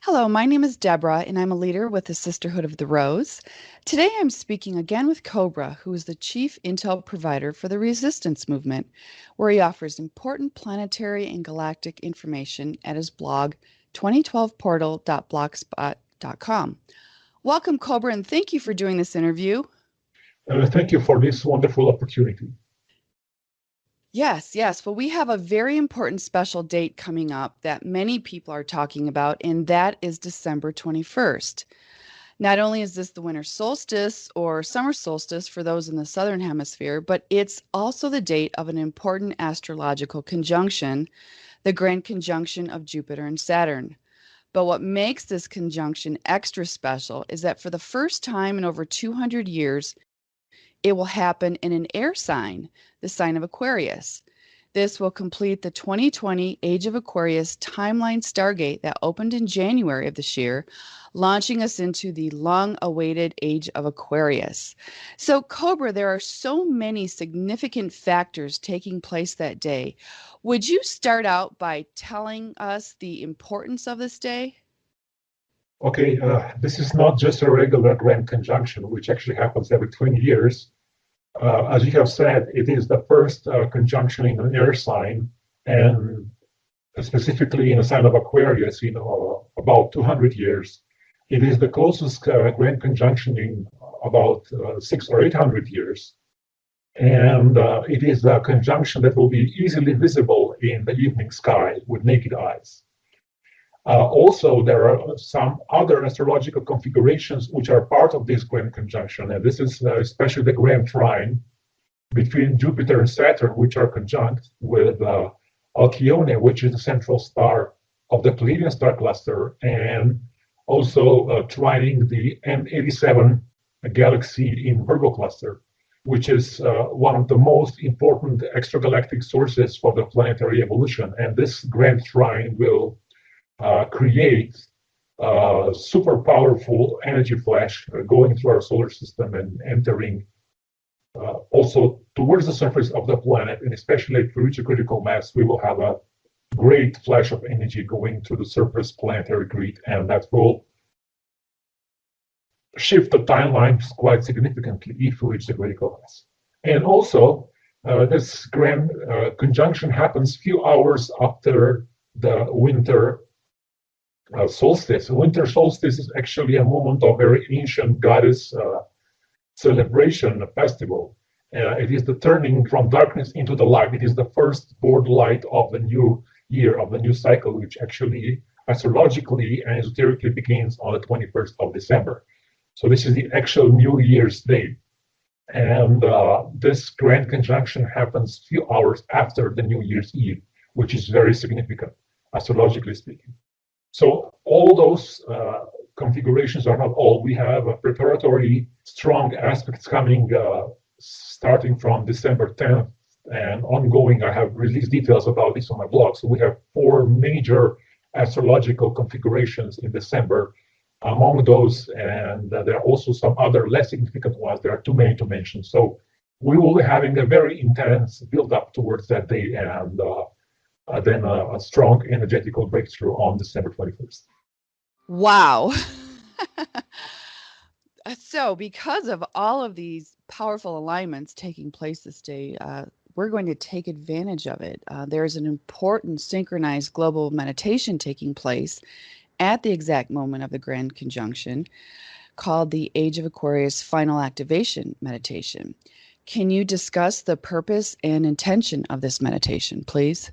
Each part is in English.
Hello, my name is Deborah, and I'm a leader with the Sisterhood of the Rose. Today I'm speaking again with Cobra, who is the chief intel provider for the resistance movement, where he offers important planetary and galactic information at his blog, 2012portal.blogspot.com. Welcome, Cobra, and thank you for doing this interview. Thank you for this wonderful opportunity. Yes, yes. Well, we have a very important special date coming up that many people are talking about, and that is December 21st. Not only is this the winter solstice or summer solstice for those in the southern hemisphere, but it's also the date of an important astrological conjunction, the grand conjunction of Jupiter and Saturn. But what makes this conjunction extra special is that for the first time in over 200 years, it will happen in an air sign, the sign of Aquarius. This will complete the 2020 Age of Aquarius timeline stargate that opened in January of this year, launching us into the long-awaited Age of Aquarius. So, Cobra, there are so many significant factors taking place that day. Would you start out by telling us the importance of this day? Okay, this is not just a regular grand conjunction, which actually happens every 20 years. As you have said, it is the first conjunction in an air sign, and specifically in a sign of Aquarius in about 200 years. It is the closest grand conjunction in about 600 or 800 years. And it is a conjunction that will be easily visible in the evening sky with naked eyes. Also, there are some other astrological configurations which are part of this grand conjunction, and this is especially the grand trine between Jupiter and Saturn, which are conjunct with Alcyone, which is the central star of the Pleiadian star cluster, and also trining the M87 galaxy in Virgo cluster, which is one of the most important extragalactic sources for the planetary evolution. And this grand trine will create a super powerful energy flash going through our solar system and entering also towards the surface of the planet. And especially if we reach a critical mass, we will have a great flash of energy going through the surface planetary grid, and that will shift the timelines quite significantly if we reach the critical mass. And also, this grand conjunction happens few hours after the winter solstice. Winter solstice is actually a moment of very ancient goddess celebration, a festival. It is the turning from darkness into the light. It is the first board light of the new year, of the new cycle, which actually astrologically and esoterically begins on the 21st of December. So this is the actual New Year's Day. And this grand conjunction happens few hours after the New Year's Eve, which is very significant, astrologically speaking. So all those configurations are not all. We have a preparatory strong aspects coming starting from December 10th and ongoing. I have released details about this on my blog. So we have 4 major astrological configurations in December. Among those, and there are also some other less significant ones. There are too many to mention. So we will be having a very intense build up towards that day, and then a strong energetical breakthrough on December 21st. Wow. So because of all of these powerful alignments taking place this day, we're going to take advantage of it. There's an important synchronized global meditation taking place at the exact moment of the grand conjunction called the Age of Aquarius Final Activation Meditation. Can you discuss the purpose and intention of this meditation, please?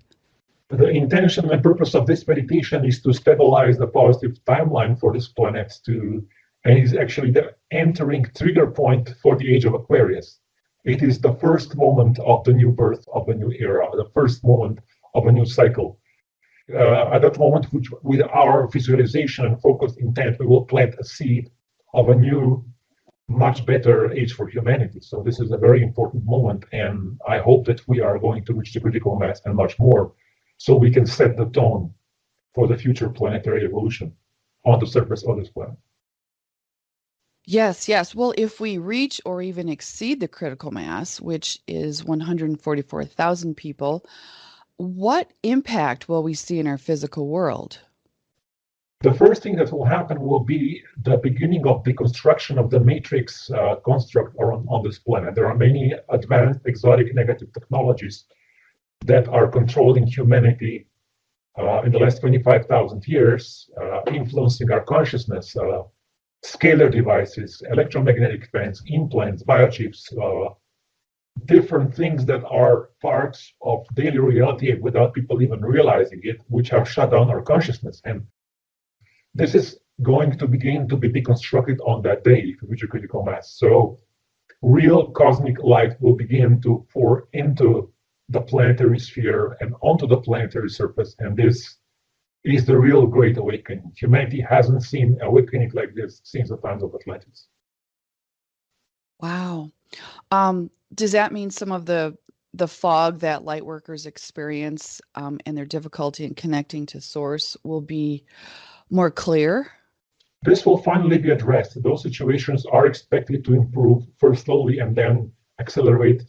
The intention and purpose of this meditation is to stabilize the positive timeline for this planet, and is actually the entering trigger point for the Age of Aquarius. It is the first moment of the new birth of a new era, the first moment of a new cycle. At that moment, which with our visualization and focused intent, we will plant a seed of a new, much better age for humanity. So this is a very important moment, and I hope that we are going to reach the critical mass and much more, so we can set the tone for the future planetary evolution on the surface of this planet. Yes, yes. Well, if we reach or even exceed the critical mass, which is 144,000 people, what impact will we see in our physical world? The first thing that will happen will be the beginning of the construction of the matrix construct on this planet. There are many advanced, exotic, negative technologies that are controlling humanity in the last 25,000 years, influencing our consciousness, scalar devices, electromagnetic fans, implants, biochips, different things that are parts of daily reality without people even realizing it, which have shut down our consciousness. And this is going to begin to be deconstructed on that day, future critical mass. So real cosmic light will begin to pour into the planetary sphere and onto the planetary surface. And this is the real Great Awakening. Humanity hasn't seen awakening like this since the times of Atlantis. Wow. Does that mean some of the fog that light workers experience and their difficulty in connecting to source will be more clear? This will finally be addressed. Those situations are expected to improve first slowly and then accelerate,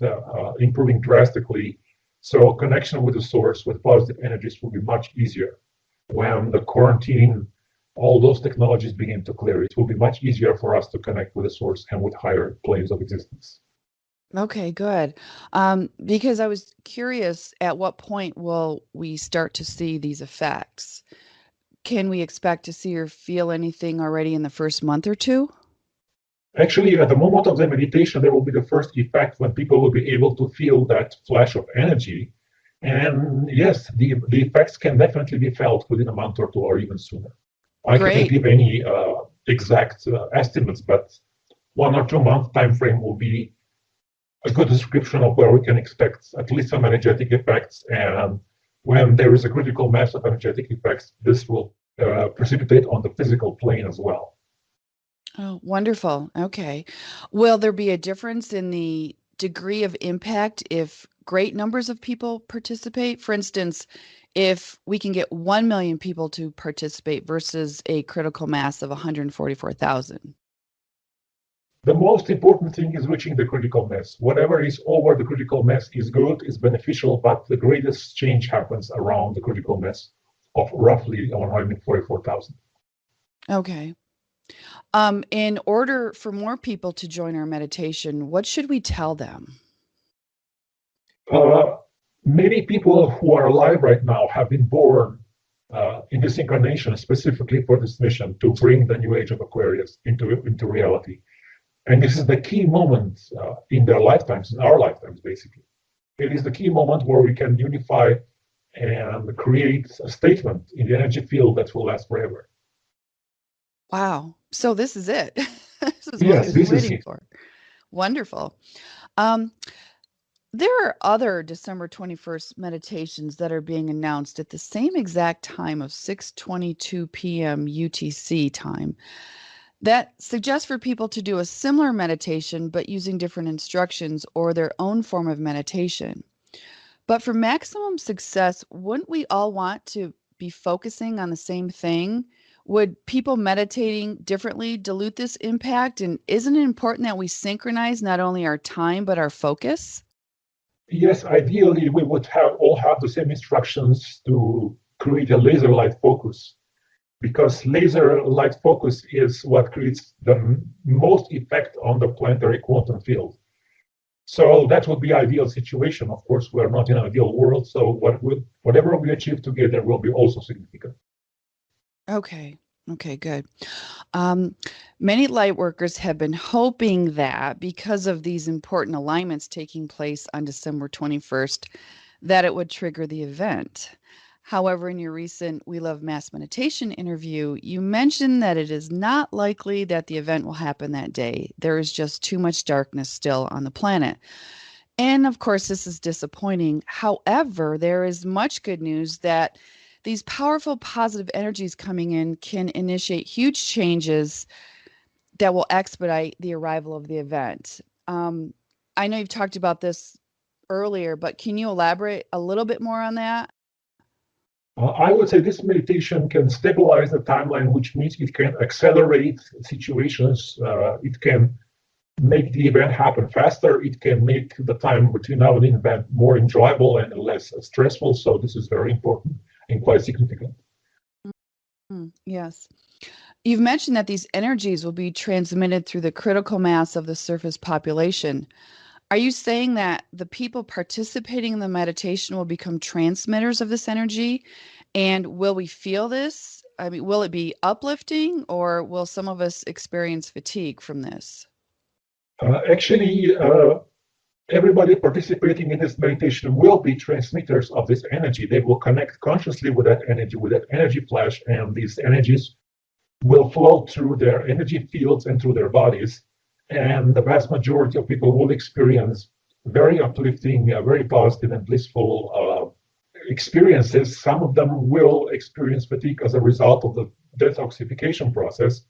improving drastically. So connection with the source, with positive energies, will be much easier. When the quarantine, all those technologies begin to clear, it will be much easier for us to connect with the source and with higher planes of existence. Okay, good. Because I was curious, at what point will we start to see these effects? Can we expect to see or feel anything already in the first month or two? Actually, at the moment of the meditation, there will be the first effect when people will be able to feel that flash of energy. And yes, the effects can definitely be felt within a month or two or even sooner. I can't give any exact estimates, but 1 or 2 month time frame will be a good description of where we can expect at least some energetic effects. And when there is a critical mass of energetic effects, this will precipitate on the physical plane as well. Oh, wonderful. Okay. Will there be a difference in the degree of impact if great numbers of people participate? For instance, if we can get 1 million people to participate versus a critical mass of 144,000. The most important thing is reaching the critical mass. Whatever is over the critical mass is good, is beneficial, but the greatest change happens around the critical mass of roughly 144,000. Okay. In order for more people to join our meditation, what should we tell them? Many people who are alive right now have been born in this incarnation specifically for this mission to bring the new age of Aquarius into reality. And this is the key moment in their lifetimes, in our lifetimes, basically. It is the key moment where we can unify and create a statement in the energy field that will last forever. Wow. So this is it. This is Yes, what we've this been is waiting it. for. Wonderful. There are other December 21st meditations that are being announced at the same exact time of 6:22 p.m. UTC time that suggest for people to do a similar meditation, but using different instructions or their own form of meditation. But for maximum success, wouldn't we all want to be focusing on the same thing? Would people meditating differently dilute this impact? And isn't it important that we synchronize not only our time, but our focus? Yes, ideally, we would all have the same instructions to create a laser light focus, because laser light focus is what creates the most effect on the planetary quantum field. So that would be ideal situation. Of course, we're not in an ideal world, so whatever we achieve together will be also significant. Okay, good. Many light workers have been hoping that because of these important alignments taking place on December 21st, that it would trigger the event. However, in your recent We Love Mass Meditation interview, you mentioned that it is not likely that the event will happen that day. There is just too much darkness still on the planet. And of course, this is disappointing. However, there is much good news that these powerful positive energies coming in can initiate huge changes that will expedite the arrival of the event. I know you've talked about this earlier, but can you elaborate a little bit more on that? I would say this meditation can stabilize the timeline, which means it can accelerate situations. It can make the event happen faster. It can make the time between now and the event more enjoyable and less stressful. So this is very important and quite significant. Yes. You've mentioned that these energies will be transmitted through the critical mass of the surface population. Are you saying that the people participating in the meditation will become transmitters of this energy? And will we feel this? I mean, will it be uplifting or will some of us experience fatigue from this? Actually, everybody participating in this meditation will be transmitters of this energy. They will connect consciously with that energy flash, and these energies will flow through their energy fields and through their bodies. And the vast majority of people will experience very uplifting, very positive and blissful experiences. Some of them will experience fatigue as a result of the detoxification process.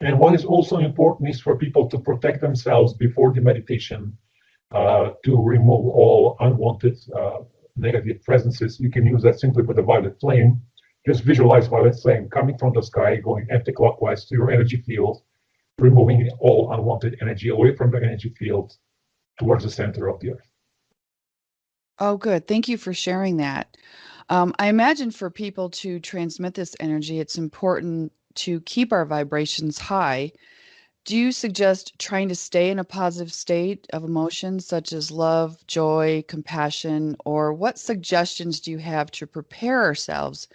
And what is also important is for people to protect themselves before the meditation, to remove all unwanted negative presences. You can use that simply with a violet flame. Just visualize violet flame coming from the sky, going anti-clockwise to your energy field, removing all unwanted energy away from the energy field towards the center of the earth. Oh, good. Thank you for sharing that. I imagine for people to transmit this energy, it's important to keep our vibrations high. Do you suggest trying to stay in a positive state of emotions such as love, joy, compassion, or what suggestions do you have to prepare ourselves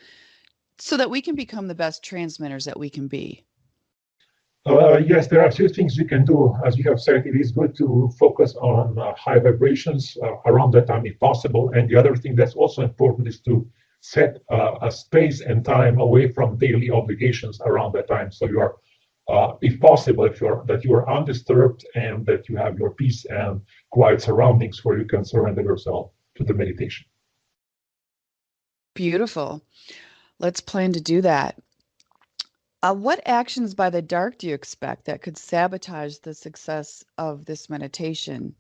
so that we can become the best transmitters that we can be? Yes, there are a few things you can do. As you have said, it is good to focus on high vibrations around that time if possible. And the other thing that's also important is to set a space and time away from daily obligations around that time. So you are, if possible, that you are undisturbed and that you have your peace and quiet surroundings where you can surrender yourself to the meditation. Beautiful. Let's plan to do that. What actions by the dark do you expect that could sabotage the success of this meditation?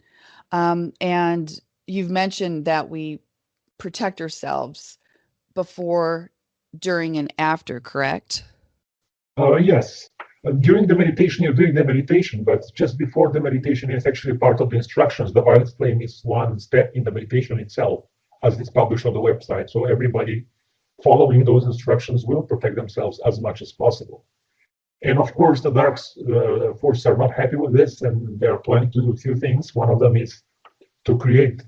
And you've mentioned that we protect ourselves before, during, and after, correct? Yes. During the meditation, you're doing the meditation, but just before the meditation is actually part of the instructions. The violet flame is one step in the meditation itself, as it's published on the website. So everybody following those instructions will protect themselves as much as possible. And of course, the dark forces are not happy with this, and they're planning to do a few things. One of them is to create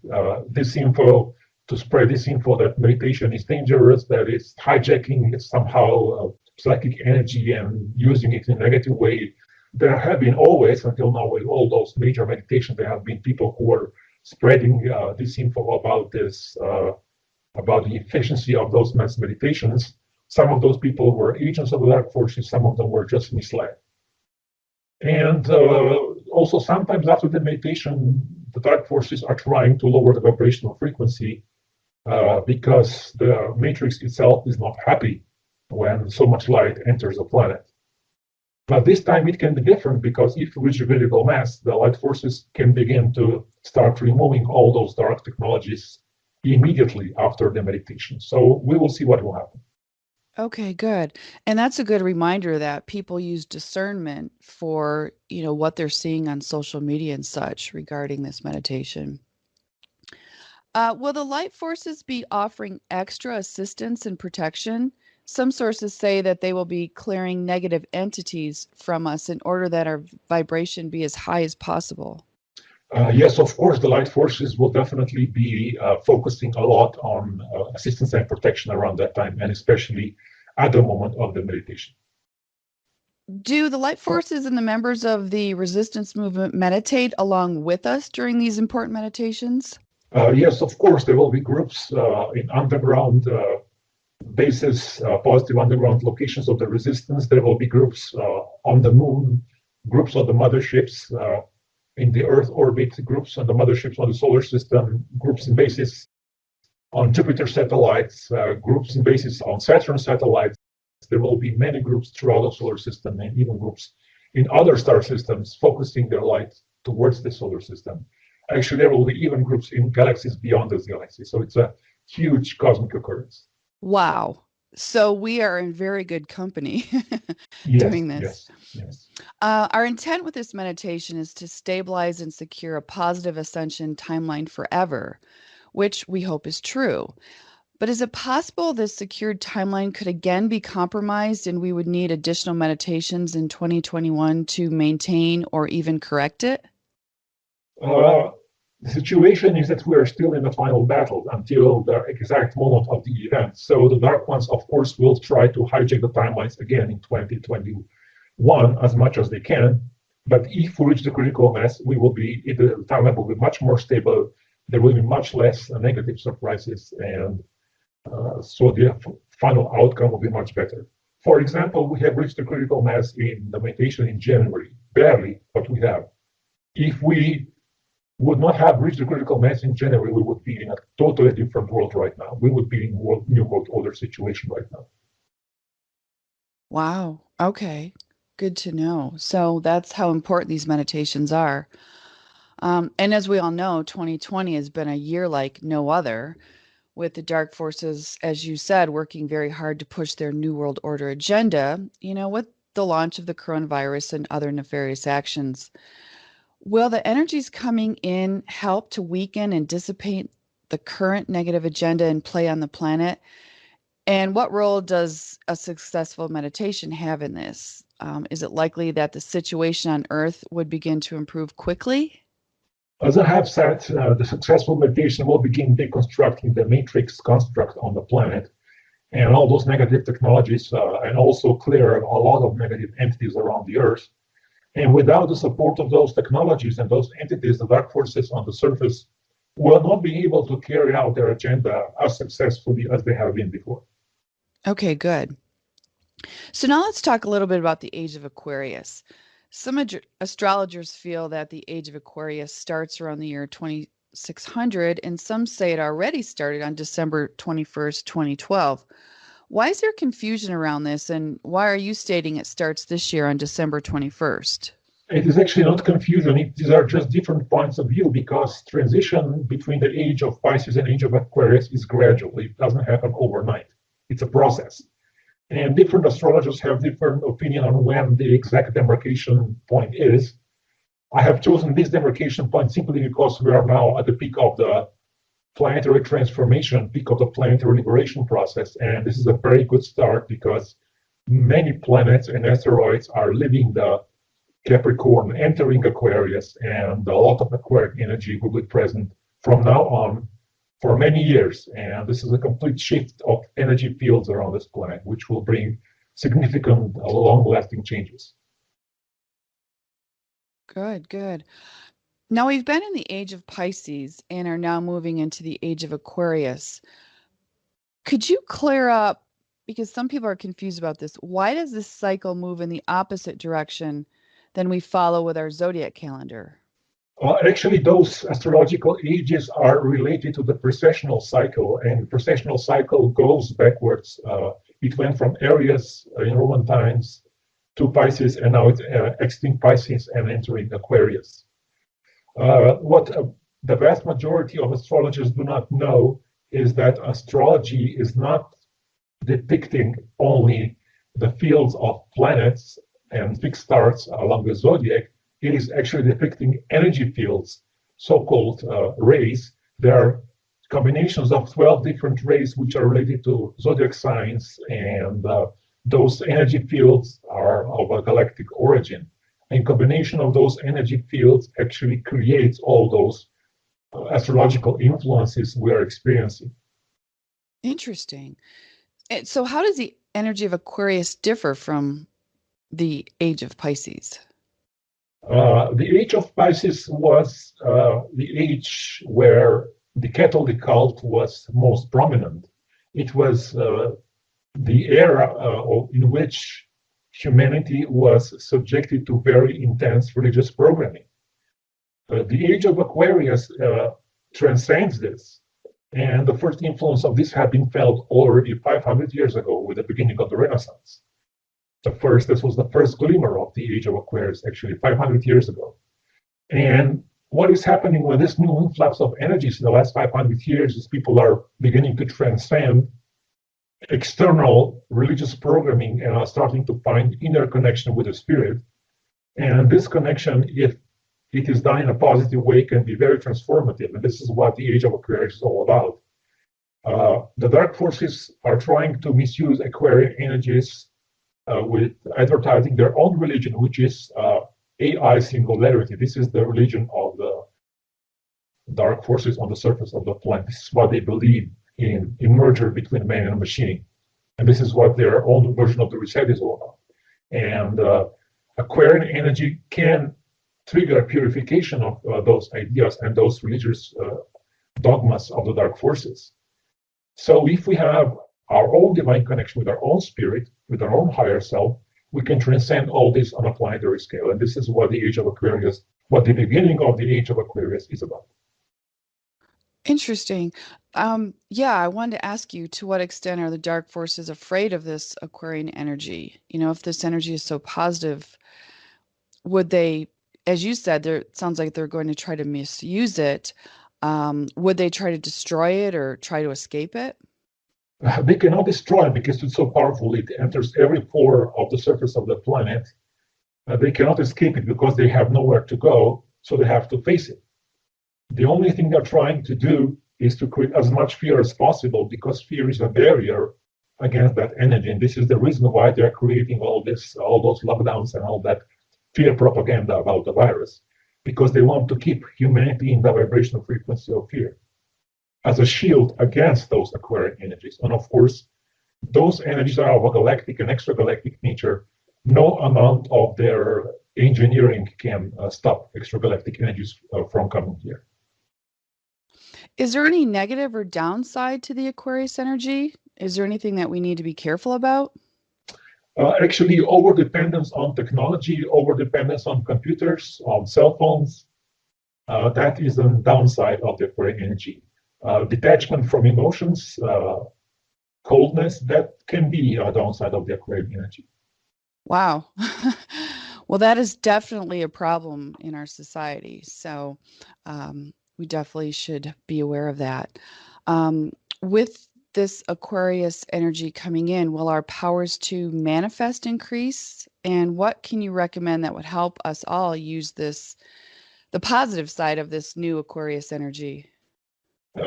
disinfo, to spread disinfo that meditation is dangerous, that it's hijacking, it's somehow psychic energy and using it in a negative way. There have been always, until now, with all those major meditations, there have been people who were spreading disinfo about this, about the efficiency of those mass meditations. Some of those people were agents of the dark forces, some of them were just misled. And also sometimes after the meditation, the dark forces are trying to lower the vibrational frequency because the matrix itself is not happy when so much light enters the planet. But this time it can be different because if you reach a critical mass, the light forces can begin to start removing all those dark technologies immediately after the meditation. So we will see what will happen. Okay, good. And that's a good reminder that people use discernment for, what they're seeing on social media and such regarding this meditation. Will the light forces be offering extra assistance and protection? Some sources say that they will be clearing negative entities from us in order that our vibration be as high as possible. Yes, of course, the light forces will definitely be focusing a lot on assistance and protection around that time, and especially at the moment of the meditation. Do the light forces and the members of the resistance movement meditate along with us during these important meditations? Yes, of course, there will be groups in underground bases, positive underground locations of the resistance. There will be groups on the moon, groups on the motherships, in the Earth orbit, groups on the motherships on the solar system, groups in bases on Jupiter satellites, groups in bases on Saturn satellites. There will be many groups throughout the solar system and even groups in other star systems focusing their light towards the solar system. Actually, there will be even groups in galaxies beyond this galaxy. So it's a huge cosmic occurrence. Wow. So we are in very good company doing this. Yes. Our intent with this meditation is to stabilize and secure a positive ascension timeline forever, which we hope is true. But is it possible this secured timeline could again be compromised and we would need additional meditations in 2021 to maintain or even correct it? The situation is that we are still in the final battle until the exact moment of the event. So the Dark Ones, of course, will try to hijack the timelines again in 2021 as much as they can. But if we reach the critical mass, the timeline will be much more stable. There will be much less negative surprises, and so the final outcome will be much better. For example, we have reached the critical mass in the meditation in January, barely, but we have. If we would not have reached the critical mass in January, we would be in a totally different world right now. We would be in a new world order situation right now. Wow. Okay. Good to know. So that's how important these meditations are. And as we all know, 2020 has been a year like no other, with the dark forces, as you said, working very hard to push their New World Order agenda, with the launch of the coronavirus and other nefarious actions. Will the energies coming in help to weaken and dissipate the current negative agenda in play on the planet? And what role does a successful meditation have in this? Is it likely that the situation on Earth would begin to improve quickly? As I have said, the successful meditation will begin deconstructing the matrix construct on the planet and all those negative technologies, and also clear a lot of negative entities around the Earth. And without the support of those technologies and those entities, the dark forces on the surface will not be able to carry out their agenda as successfully as they have been before. Okay, good. So now let's talk a little bit about the age of Aquarius. Some astrologers feel that the age of Aquarius starts around the year 2600, and some say it already started on December 21st, 2012. Why is there confusion around this, and why are you stating it starts this year on December 21st? It is actually not confusion. These are just different points of view, because transition between the age of Pisces and age of Aquarius is gradual. It doesn't happen overnight. It's a process. And different astrologers have different opinion on when the exact demarcation point is. I have chosen this demarcation point simply because we are now at the peak of the planetary transformation, peak of the planetary liberation process. And this is a very good start because many planets and asteroids are leaving the Capricorn, entering Aquarius, and a lot of Aquarian energy will be present from now on for many years. And this is a complete shift of energy fields around this planet, which will bring significant, long-lasting changes. Good, good. Now we've been in the age of Pisces and are now moving into the age of Aquarius. Could you clear up, because some people are confused about this, why does this cycle move in the opposite direction than we follow with our zodiac calendar? Actually, those astrological ages are related to the precessional cycle, and the precessional cycle goes backwards. It went from Aries in Roman times to Pisces, and now it's exiting Pisces and entering Aquarius. What the vast majority of astrologers do not know is that astrology is not depicting only the fields of planets and fixed stars along the zodiac. It is actually depicting energy fields, so-called rays. There are combinations of 12 different rays which are related to zodiac signs, and those energy fields are of a galactic origin. And combination of those energy fields actually creates all those astrological influences we are experiencing. Interesting. So how does the energy of Aquarius differ from the age of Pisces? The age of Pisces was the age where the Catholic cult was most prominent. It was the era in which humanity was subjected to very intense religious programming. The age of Aquarius transcends this, and the first influence of this had been felt already 500 years ago with the beginning of the Renaissance. This was the first glimmer of the age of Aquarius, actually 500 years ago. And what is happening with this new influx of energies in the last 500 years is people are beginning to transcend external religious programming and are starting to find inner connection with the spirit. And this connection, if it is done in a positive way, can be very transformative. And this is what the age of Aquarius is all about. The dark forces are trying to misuse Aquarian energies with advertising their own religion, which is AI singularity. This is the religion of the dark forces on the surface of the planet. This is what they believe in merger between man and machine. And this is what their own version of the reset is all about. And Aquarian energy can trigger a purification of those ideas and those religious dogmas of the dark forces. So if we have our own divine connection with our own spirit, with our own higher self, we can transcend all this on a planetary scale. And this is what the age of Aquarius, what the beginning of the age of Aquarius is about. Interesting. Yeah, I wanted to ask you, to what extent are the dark forces afraid of this Aquarian energy? You know, if this energy is so positive, would they, as you said, it sounds like they're going to try to misuse it. Would they try to destroy it or try to escape it? They cannot destroy it because it's so powerful. It enters every pore of the surface of the planet. They cannot escape it because they have nowhere to go, so they have to face it. The only thing they're trying to do is to create as much fear as possible, because fear is a barrier against that energy. And this is the reason why they're creating all those lockdowns and all that fear propaganda about the virus, because they want to keep humanity in the vibrational frequency of fear as a shield against those Aquarian energies. And of course, those energies are of a galactic and extragalactic nature. No amount of their engineering can stop extragalactic energies from coming here. Is there any negative or downside to the Aquarius energy? Is there anything that we need to be careful about? Actually, over-dependence on technology, over-dependence on computers, on cell phones, that is a downside of the Aquarian energy. Detachment from emotions, coldness, that can be a downside of the Aquarian energy. Wow. Well, that is definitely a problem in our society. So we definitely should be aware of that. With this Aquarius energy coming in, will our powers to manifest increase? And what can you recommend that would help us all use this, the positive side of this new Aquarius energy?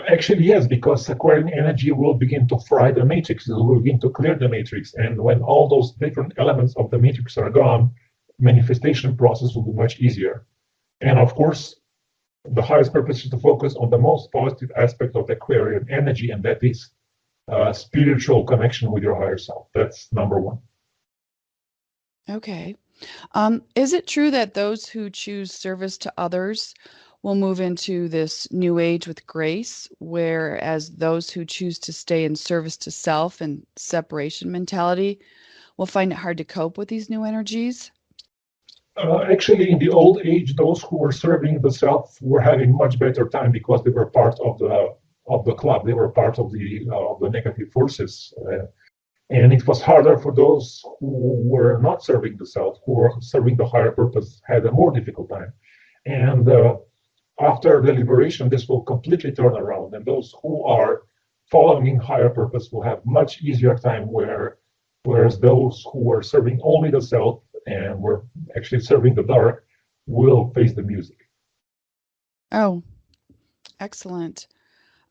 Actually, yes, because Aquarian energy will begin to fry the matrix. It will begin to clear the matrix. And when all those different elements of the matrix are gone, manifestation process will be much easier. And of course, the highest purpose is to focus on the most positive aspect of the Aquarian energy, and that is spiritual connection with your higher self. That's number one. Okay. Is it true that those who choose service to others will move into this new age with grace, whereas those who choose to stay in service to self and separation mentality will find it hard to cope with these new energies? Actually, in the old age, those who were serving the self were having much better time because they were part of the club. They were part of the negative forces, and it was harder for those who were not serving the self, who were serving the higher purpose, had a more difficult time. And after the liberation, this will completely turn around, and those who are following higher purpose will have much easier time, whereas those who were serving only the self and were actually serving the dark will face the music. Oh, excellent.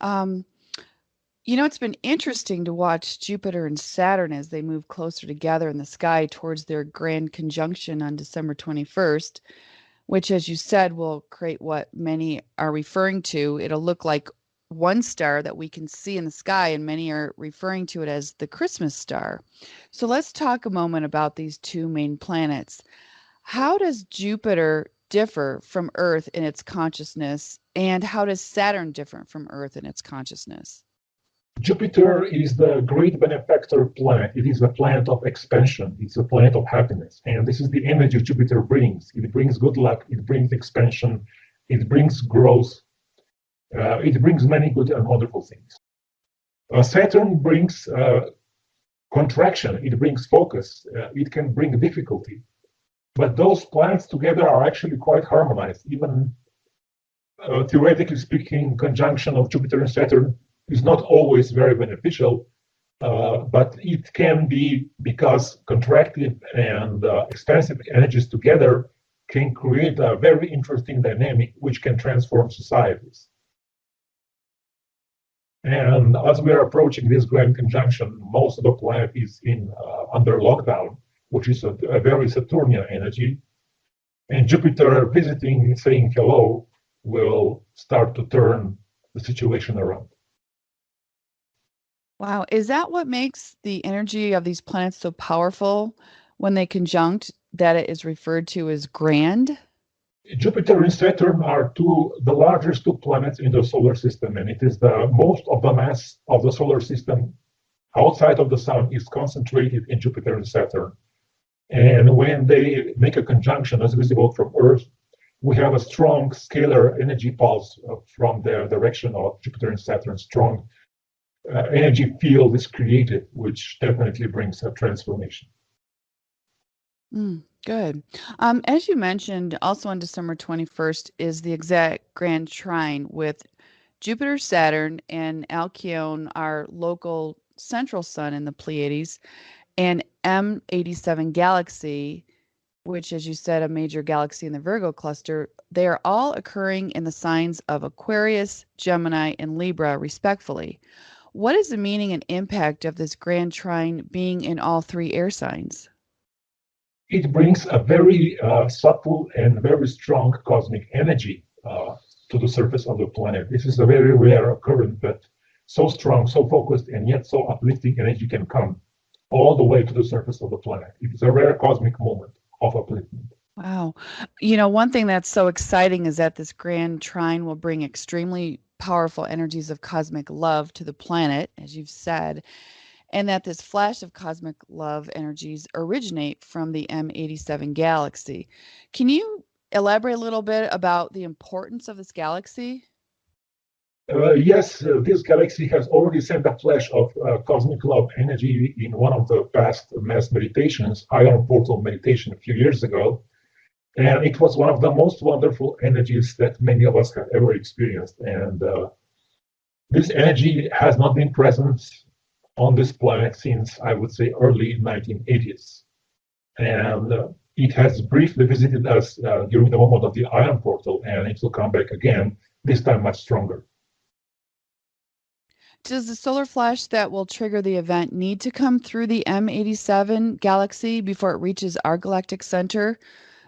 You know, it's been interesting to watch Jupiter and Saturn as they move closer together in the sky towards their grand conjunction on December 21st, which, as you said, will create what many are referring to. It'll look like one star that we can see in the sky, and many are referring to it as the Christmas star. So let's talk a moment about these two main planets. How does Jupiter differ from Earth in its consciousness, and how does Saturn differ from Earth in its consciousness? Jupiter is the great benefactor planet. It is a planet of expansion. It's a planet of happiness. And this is the energy Jupiter brings. It brings good luck. It brings expansion. It brings growth. It brings many good and wonderful things. Saturn brings contraction. It brings focus. It can bring difficulty. But those planets together are actually quite harmonized. Even theoretically speaking, conjunction of Jupiter and Saturn is not always very beneficial, but it can be, because contractive and expansive energies together can create a very interesting dynamic which can transform societies. And as we are approaching this grand conjunction, most of the planet is under lockdown, which is a very Saturnian energy. And Jupiter visiting, saying hello, will start to turn the situation around. Wow. Is that what makes the energy of these planets so powerful when they conjunct, that it is referred to as grand? Jupiter and Saturn are the largest two planets in the solar system, and it is the most of the mass of the solar system outside of the sun is concentrated in Jupiter and Saturn. And when they make a conjunction as visible from Earth, we have a strong scalar energy pulse from the direction of Jupiter and Saturn. Strong energy field is created, which definitely brings a transformation. Good. As you mentioned, also on December 21st is the exact grand trine with Jupiter, Saturn, and Alcyone, our local central sun in the Pleiades, and M87 galaxy, which, as you said, a major galaxy in the Virgo cluster. They are all occurring in the signs of Aquarius, Gemini, and Libra, respectively. What is the meaning and impact of this grand trine being in all three air signs? It brings a very subtle and very strong cosmic energy to the surface of the planet. This is a very rare occurrence, but so strong, so focused, and yet so uplifting energy can come all the way to the surface of the planet. It is a rare cosmic moment of upliftment. Wow. You know, one thing that's so exciting is that this grand trine will bring extremely powerful energies of cosmic love to the planet, as you've said, and that this flash of cosmic love energies originate from the M87 galaxy. Can you elaborate a little bit about the importance of this galaxy? Yes, this galaxy has already sent a flash of cosmic love energy in one of the past mass meditations, Iron Portal meditation a few years ago. And it was one of the most wonderful energies that many of us have ever experienced. And this energy has not been present on this planet since, I would say, early 1980s. And it has briefly visited us during the moment of the Iron Portal, and it will come back again, this time much stronger. Does the solar flash that will trigger the event need to come through the M87 galaxy before it reaches our galactic center?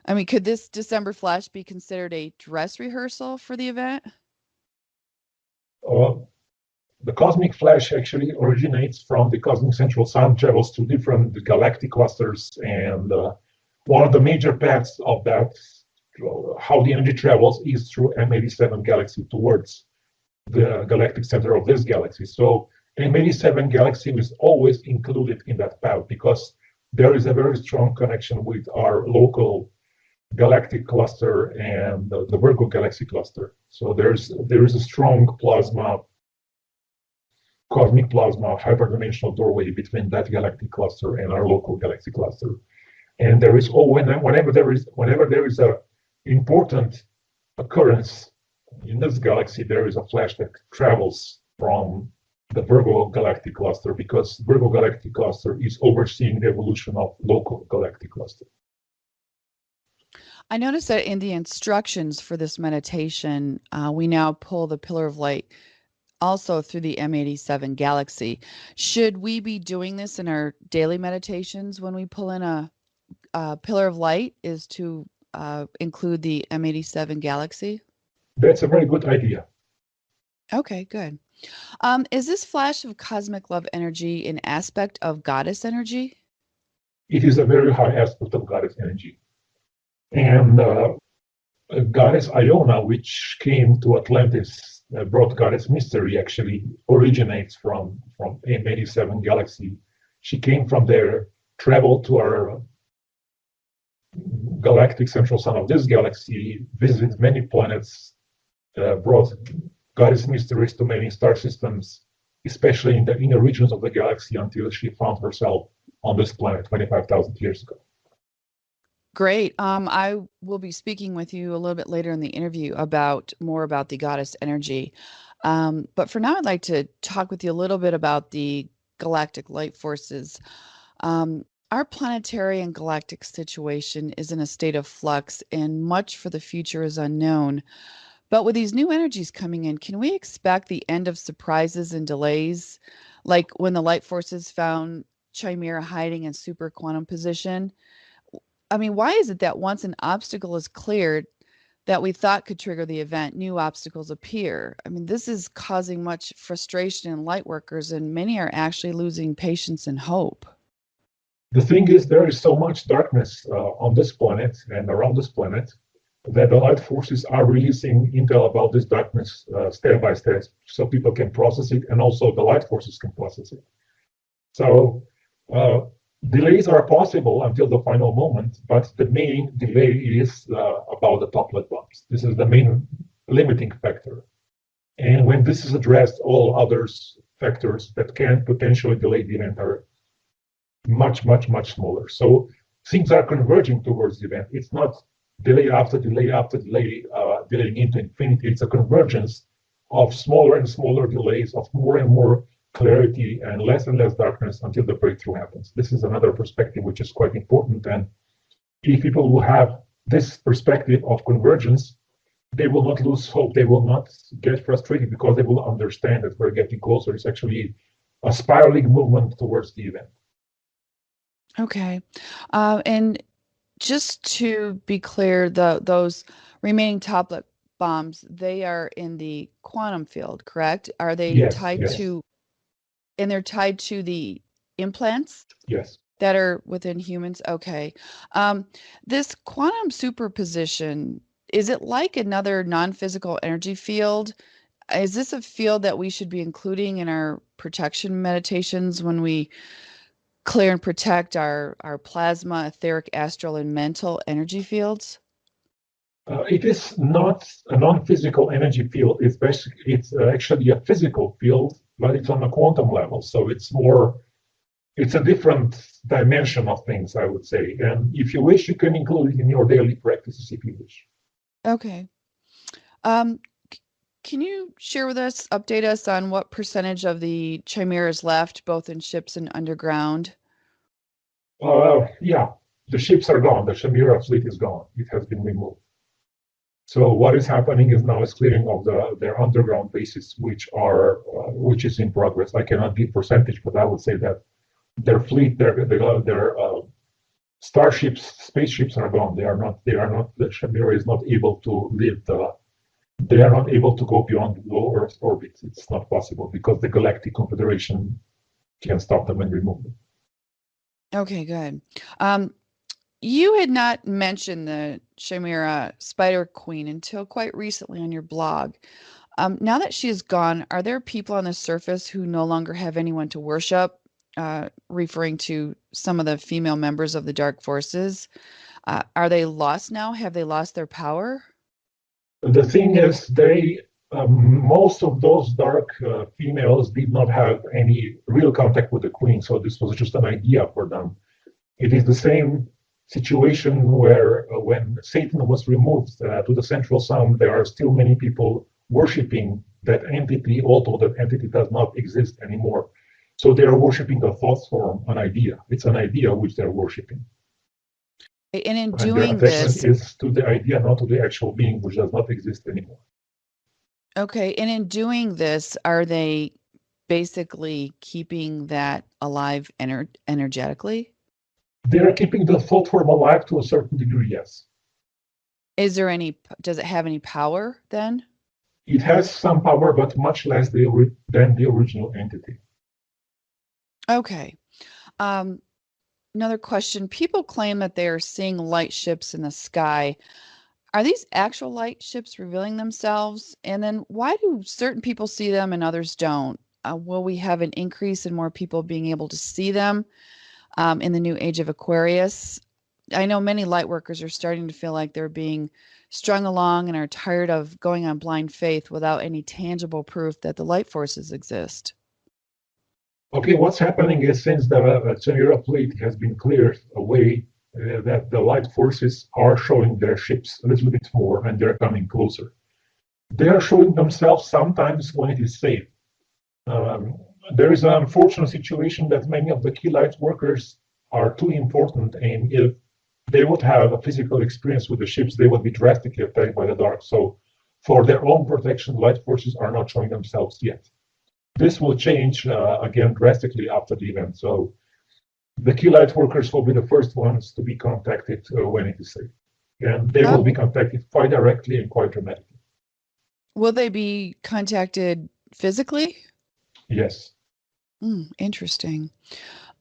I mean, could this December flash be considered a dress rehearsal for the event? The cosmic flash actually originates from the cosmic central sun, travels to different galactic clusters, and one of the major paths of that, how the energy travels, is through M87 galaxy towards the galactic center of this galaxy. So M87 galaxy is always included in that path because there is a very strong connection with our local galactic cluster and the Virgo galaxy cluster. So there is a strong cosmic plasma, hyperdimensional doorway between that galactic cluster and our local galaxy cluster. And there is whenever there is a important occurrence in this galaxy, there is a flash that travels from the Virgo galactic cluster because Virgo galactic cluster is overseeing the evolution of local galactic cluster. I noticed that in the instructions for this meditation, we now pull the pillar of light also through the M87 galaxy. Should we be doing this in our daily meditations when we pull in a pillar of light, is to include the M87 galaxy? That's a very good idea. Okay, good. Is this flash of cosmic love energy an aspect of goddess energy? It is a very high aspect of goddess energy. And goddess Iona, which came to Atlantis, brought goddess mystery, actually originates from M87 galaxy. She came from there, traveled to our galactic central sun of this galaxy, visited many planets, brought goddess mysteries to many star systems, especially in the inner regions of the galaxy, until she found herself on this planet 25,000 years ago. Great. I will be speaking with you a little bit later in the interview more about the goddess energy. But for now, I'd like to talk with you a little bit about the galactic light forces. Our planetary and galactic situation is in a state of flux, and much for the future is unknown. But with these new energies coming in, can we expect the end of surprises and delays, like when the light forces found Chimera hiding in super quantum position? I mean, why is it that once an obstacle is cleared that we thought could trigger the event, new obstacles appear? I mean, this is causing much frustration in light workers, and many are actually losing patience and hope. The thing is, there is so much darkness on this planet and around this planet that the light forces are releasing intel about this darkness step by step, so people can process it, and also the light forces can process it. So delays are possible until the final moment, but the main delay is about the toplet bombs. This is the main limiting factor. And when this is addressed, all other factors that can potentially delay the event are much, much, much smaller. So things are converging towards the event. It's not delay after delay after delay, delaying into infinity. It's a convergence of smaller and smaller delays, of more and more clarity and less darkness until the breakthrough happens. This is another perspective which is quite important. And if people will have this perspective of convergence, they will not lose hope. They will not get frustrated because they will understand that we're getting closer. It's actually a spiraling movement towards the event. Okay. And just to be clear, those remaining toplet bombs, they are in the quantum field, correct? Are they tied to, and they're tied to the implants? Yes. That are within humans? Okay. This quantum superposition, is it like another non-physical energy field? Is this a field that we should be including in our protection meditations when we clear and protect our plasma, etheric, astral, and mental energy fields? It is not a non-physical energy field. It's actually a physical field, but it's on a quantum level. So it's a different dimension of things, I would say. And if you wish, you can include it in your daily practices if you wish. Okay. Can you share with us, update us on what percentage of the chimeras left, both in ships and underground? Yeah, the ships are gone. The chimera fleet is gone. It has been removed. So what is happening is now is clearing of their underground bases, which is in progress. I cannot give percentage, but I would say that their fleet, their starships, spaceships are gone. They are not. The chimera is not able to live They are not able to go beyond low Earth orbit. It's not possible because the Galactic Confederation can stop them and remove them. Okay, good. You had not mentioned the Chimera Spider Queen until quite recently on your blog. Now that she is gone, are there people on the surface who no longer have anyone to worship, referring to some of the female members of the Dark Forces? Are they lost now? Have they lost their power? The thing is, most of those dark females did not have any real contact with the queen, so this was just an idea for them. It is the same situation where when Satan was removed to the central sun, there are still many people worshiping that entity, although that entity does not exist anymore. So they are worshiping the thought form, an idea. It's an idea which they're worshiping. And in doing this, is to the idea, not to the actual being, which does not exist anymore. Okay, and in doing this, are they basically keeping that alive energetically? They are keeping the thought form alive to a certain degree, yes. Does it have any power then? It has some power, but much less than the original entity. Okay. Another question. People claim that they are seeing light ships in the sky. Are these actual light ships revealing themselves? And then why do certain people see them and others don't? Will we have an increase in more people being able to see them in the new age of Aquarius? I know many light workers are starting to feel like they're being strung along and are tired of going on blind faith without any tangible proof that the light forces exist. Okay, what's happening is since the Chimera fleet has been cleared away, that the light forces are showing their ships a little bit more and they're coming closer. They are showing themselves sometimes when it is safe. There is an unfortunate situation that many of the key light workers are too important, and if they would have a physical experience with the ships, they would be drastically affected by the dark. So for their own protection, light forces are not showing themselves yet. This will change again drastically after the event. So the key light workers will be the first ones to be contacted when it is safe. And they will be contacted quite directly and quite dramatically. Will they be contacted physically? Yes. Interesting.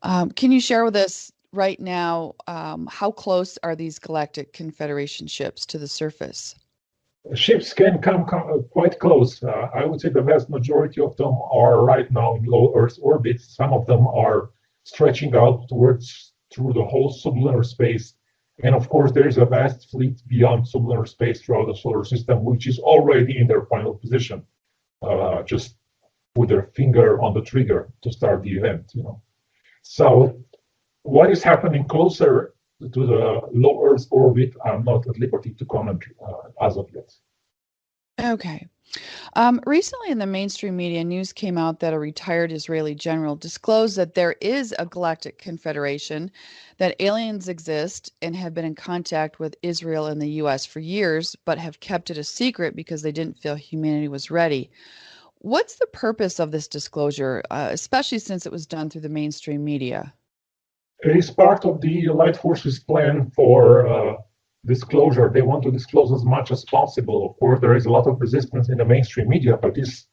Can you share with us right now, how close are these galactic confederation ships to the surface? Ships can come quite close. I would say the vast majority of them are right now in low Earth orbit. Some of them are stretching out through the whole sublunar space. And of course, there is a vast fleet beyond sublunar space throughout the solar system, which is already in their final position. Just put their finger on the trigger to start the event, So what is happening closer to the low Earth orbit, I'm not at liberty to comment as of yet. Okay. Recently in the mainstream media, news came out that a retired Israeli general disclosed that there is a galactic confederation, that aliens exist and have been in contact with Israel and the US for years, but have kept it a secret because they didn't feel humanity was ready. What's the purpose of this disclosure, especially since it was done through the mainstream media? It is part of the Light Forces plan for disclosure. They want to disclose as much as possible. Of course, there is a lot of resistance in the mainstream media, but this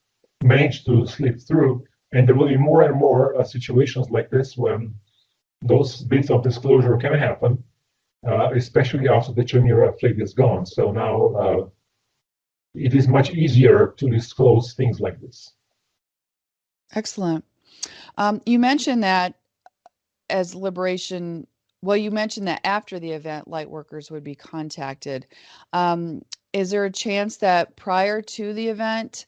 managed to slip through. And there will be more and more situations like this when those bits of disclosure can happen, especially after the Chimera fleet is gone. So now it is much easier to disclose things like this. Excellent. You mentioned that as liberation, well, you mentioned that after the event, light workers would be contacted. Is there a chance that prior to the event,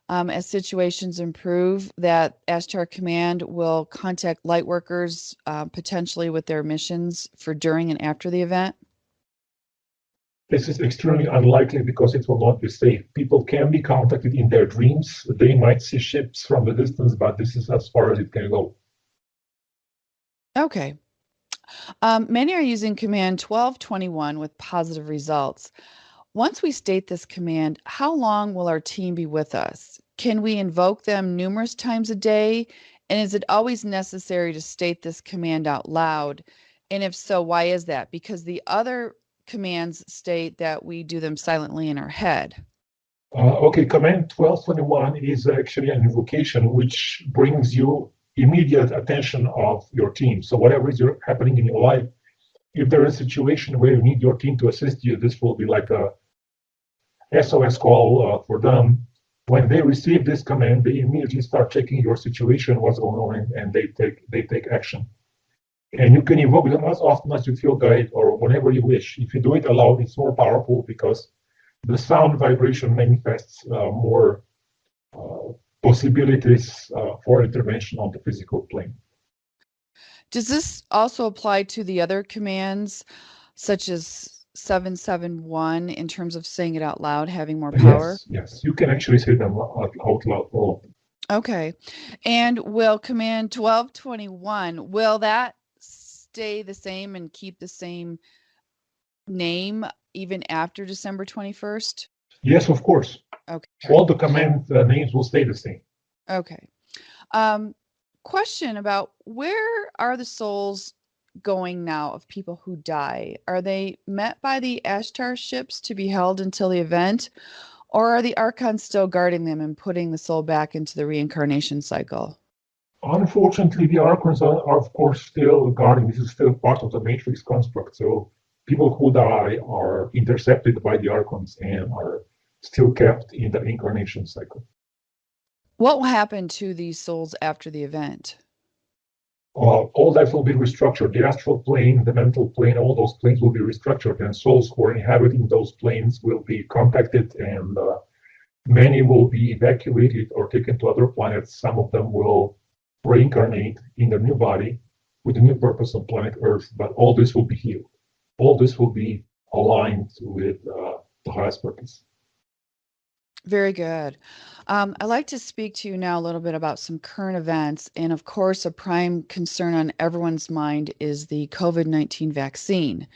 as situations improve, that Ashtar Command will contact light workers potentially with their missions for during and after the event? This is extremely unlikely because it will not be safe. People can be contacted in their dreams. They might see ships from the distance, but this is as far as it can go. Okay. Many are using command 1221 with positive results. Once we state this command, how long will our team be with us? Can we invoke them numerous times a day? And is it always necessary to state this command out loud? And if so, why is that? Because the other commands state that we do them silently in our head. Okay, command 1221 is actually an invocation which brings you immediate attention of your team. So whatever is happening in your life, if there is a situation where you need your team to assist you, this will be like a SOS call for them. When they receive this command, they immediately start checking your situation, what's going on, and they take action. And you can invoke them as often as you feel guided or whenever you wish. If you do it aloud, it's more powerful because the sound vibration manifests more possibilities for intervention on the physical plane. Does this also apply to the other commands, such as 771, in terms of saying it out loud, having more power? Yes, you can actually say them out loud. All of them. Okay. And will command 1221, will that stay the same and keep the same name even after December 21st? Yes, of course. Okay. All the command names will stay the same. Okay. Question about where are the souls going now of people who die? Are they met by the Ashtar ships to be held until the event? Or are the Archons still guarding them and putting the soul back into the reincarnation cycle? Unfortunately, the Archons are of course still guarding. This is still part of the Matrix construct. So people who die are intercepted by the Archons and are still kept in the incarnation cycle. What will happen to these souls after the event? All that will be restructured. The astral plane, the mental plane, all those planes will be restructured, and souls who are inhabiting those planes will be contacted, and many will be evacuated or taken to other planets. Some of them will reincarnate in their new body with a new purpose on planet Earth, but all this will be healed. All this will be aligned with the highest purpose. Very good. I'd like to speak to you now a little bit about some current events. And of course, a prime concern on everyone's mind is the COVID-19 vaccine.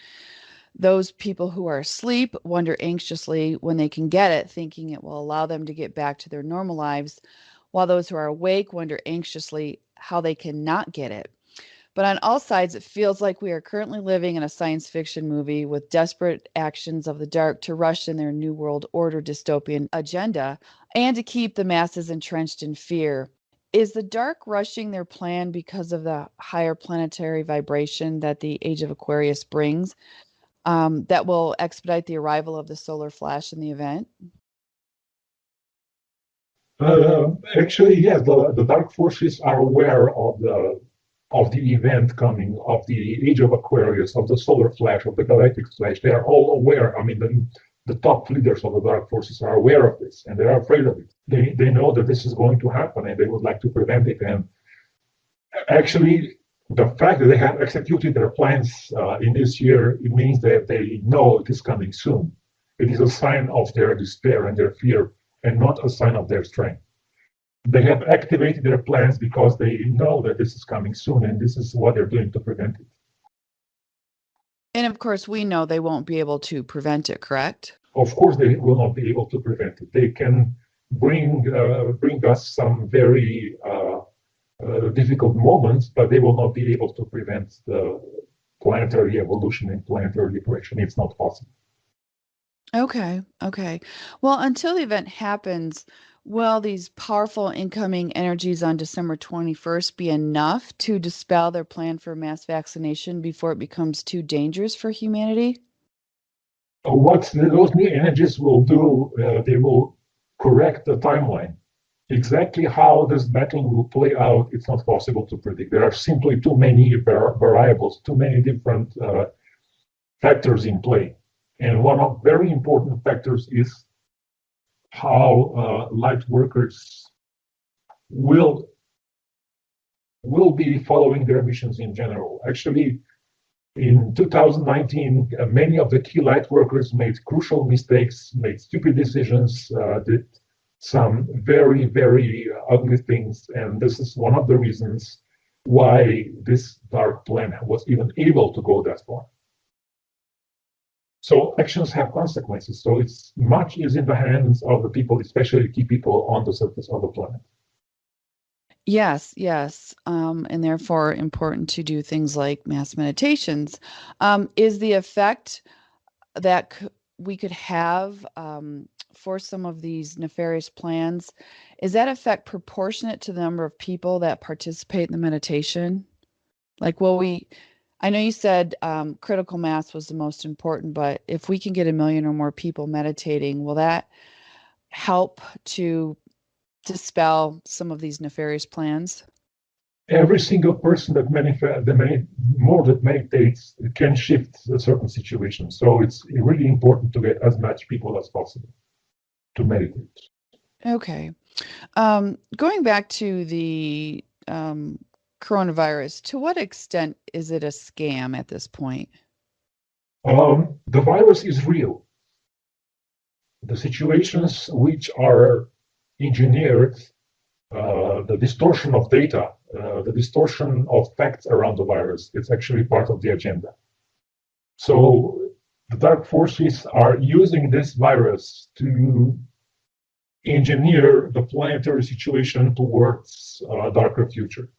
Those people who are asleep wonder anxiously when they can get it, thinking it will allow them to get back to their normal lives, while those who are awake wonder anxiously how they cannot get it. But on all sides, it feels like we are currently living in a science fiction movie with desperate actions of the dark to rush in their New World Order dystopian agenda and to keep the masses entrenched in fear. Is the dark rushing their plan because of the higher planetary vibration that the Age of Aquarius brings, that will expedite the arrival of the solar flash in the event? Actually, yes, the dark forces are aware of the event coming, of the Age of Aquarius, of the solar flash, of the galactic flash. They are all aware. I mean, the top leaders of the dark forces are aware of this, and they are afraid of it. They know that this is going to happen, and they would like to prevent it. And actually, the fact that they have executed their plans in this year, it means that they know it is coming soon. It is a sign of their despair and their fear, and not a sign of their strength. They have activated their plans because they know that this is coming soon, and this is what they're doing to prevent it. And of course, we know they won't be able to prevent it, correct? Of course, they will not be able to prevent it. They can bring us some very difficult moments, but they will not be able to prevent the planetary evolution and planetary liberation. It's not possible. Okay. Well, until the event happens, will these powerful incoming energies on December 21st be enough to dispel their plan for mass vaccination before it becomes too dangerous for humanity? What those new energies will do, they will correct the timeline. Exactly how this battle will play out, it's not possible to predict. There are simply too many variables, too many different factors in play. And one of very important factors is how light workers will be following their missions in general. Actually, in 2019, many of the key light workers made crucial mistakes, made stupid decisions, did some very, very ugly things. And this is one of the reasons why this dark plan was even able to go that far. So actions have consequences. So it's much is in the hands of the people, especially key people on the surface of the planet. Yes. And therefore important to do things like mass meditations. Is the effect that we could have for some of these nefarious plans, is that effect proportionate to the number of people that participate in the meditation? Like, I know you said critical mass was the most important, but if we can get 1 million or more people meditating, will that help to dispel some of these nefarious plans? Every single person that meditates can shift a certain situation. So it's really important to get as much people as possible to meditate. Okay. Going back to the coronavirus, to what extent is it a scam at this point? The virus is real. The situations which are engineered, the distortion of data, the distortion of facts around the virus, it's actually part of the agenda. So the dark forces are using this virus to engineer the planetary situation towards a darker future.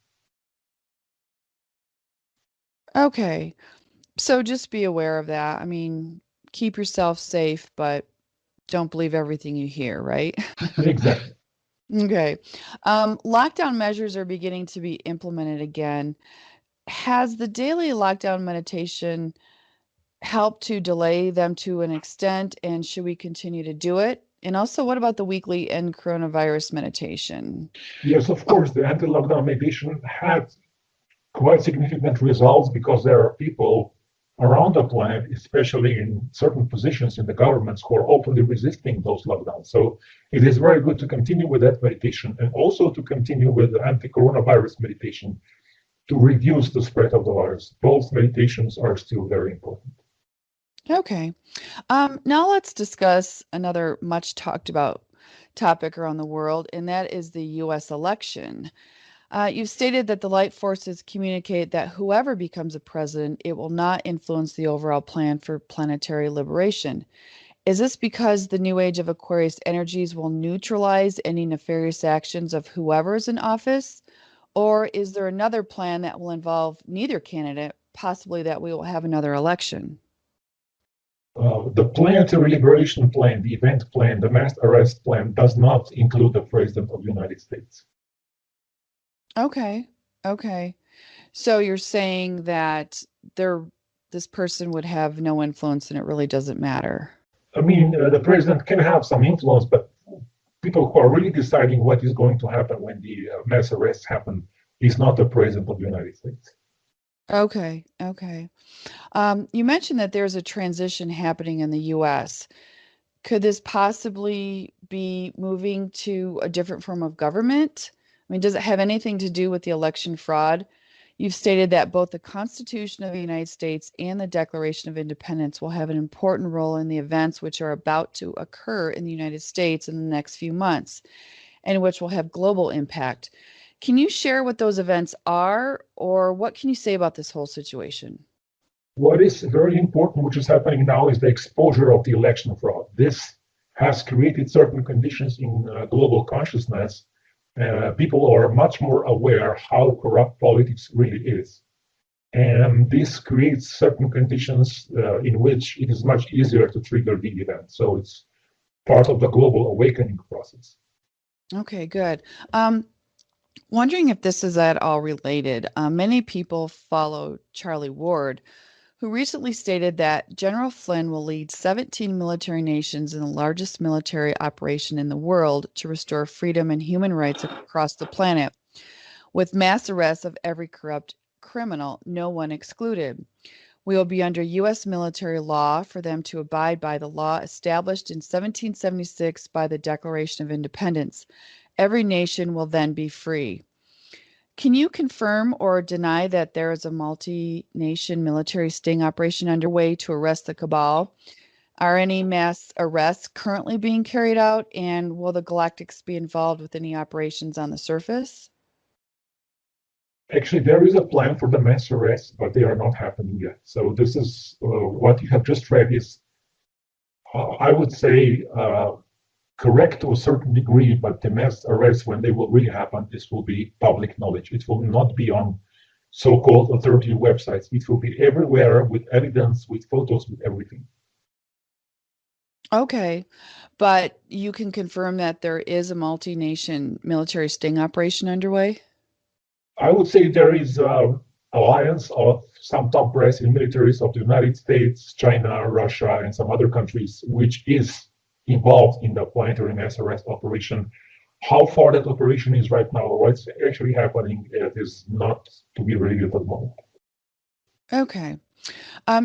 Okay. So just be aware of that. I mean, keep yourself safe, but don't believe everything you hear, right? Exactly. Okay. Lockdown measures are beginning to be implemented again. Has the daily lockdown meditation helped to delay them to an extent, and should we continue to do it? And also, what about the weekly end coronavirus meditation? Yes, of course, the anti-lockdown meditation had quite significant results because there are people around the planet, especially in certain positions in the governments, who are openly resisting those lockdowns. So it is very good to continue with that meditation and also to continue with the anti-coronavirus meditation to reduce the spread of the virus. Both meditations are still very important. Okay. Now let's discuss another much talked about topic around the world, and that is the U.S. election. You've stated that the light forces communicate that whoever becomes a president, it will not influence the overall plan for planetary liberation. Is this because the new age of Aquarius energies will neutralize any nefarious actions of whoever is in office? Or is there another plan that will involve neither candidate, possibly that we will have another election? The planetary liberation plan, the event plan, the mass arrest plan does not include the President of the United States. Okay. So you're saying that this person would have no influence and it really doesn't matter. I mean, the president can have some influence, but people who are really deciding what is going to happen when the mass arrests happen is not the President of the United States. Okay. You mentioned that there's a transition happening in the U.S. Could this possibly be moving to a different form of government? I mean, does it have anything to do with the election fraud? You've stated that both the Constitution of the United States and the Declaration of Independence will have an important role in the events which are about to occur in the United States in the next few months, and which will have global impact. Can you share what those events are, or what can you say about this whole situation? What is very important, which is happening now, is the exposure of the election fraud. This has created certain conditions in global consciousness. People are much more aware how corrupt politics really is. And this creates certain conditions in which it is much easier to trigger the event. So it's part of the global awakening process. Okay, good. Wondering if this is at all related. Many people follow Charlie Ward, who recently stated that General Flynn will lead 17 military nations in the largest military operation in the world to restore freedom and human rights across the planet, with mass arrests of every corrupt criminal, no one excluded. We will be under U.S. military law for them to abide by the law established in 1776 by the Declaration of Independence. Every nation will then be free. Can you confirm or deny that there is a multi-nation military sting operation underway to arrest the cabal? Are any mass arrests currently being carried out, and will the Galactics be involved with any operations on the surface? Actually, there is a plan for the mass arrests, but they are not happening yet. So this is what you have just read is, I would say, correct to a certain degree, but the mass arrests, when they will really happen, this will be public knowledge. It will not be on so-called authority websites. It will be everywhere with evidence, with photos, with everything. Okay, but you can confirm that there is a multi-nation military sting operation underway? I would say there is an alliance of some top brass in militaries of the United States, China, Russia, and some other countries, which is involved in the planetary mass arrest operation. How far that operation is right now, what's actually happening, it is not to be revealed at the moment. Okay.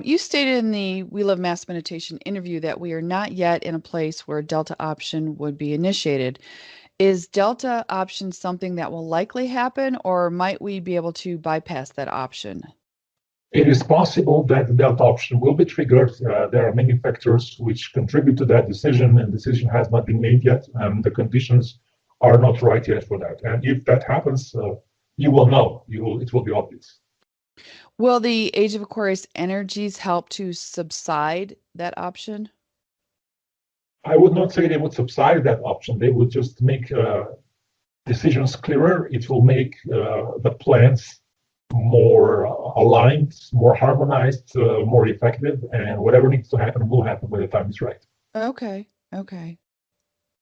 You stated in the We Love Mass Meditation interview that we are not yet in a place where Delta option would be initiated. Is Delta option something that will likely happen, or might we be able to bypass that option? It is possible that the Delta option will be triggered. There are many factors which contribute to that decision, and decision has not been made yet. The conditions are not right yet for that. And if that happens, you will know. It will be obvious. Will the Age of Aquarius energies help to subside that option? I would not say they would subside that option. They would just make decisions clearer. It will make the plans more aligned, more harmonized, more effective, and whatever needs to happen will happen when the time is right. Okay.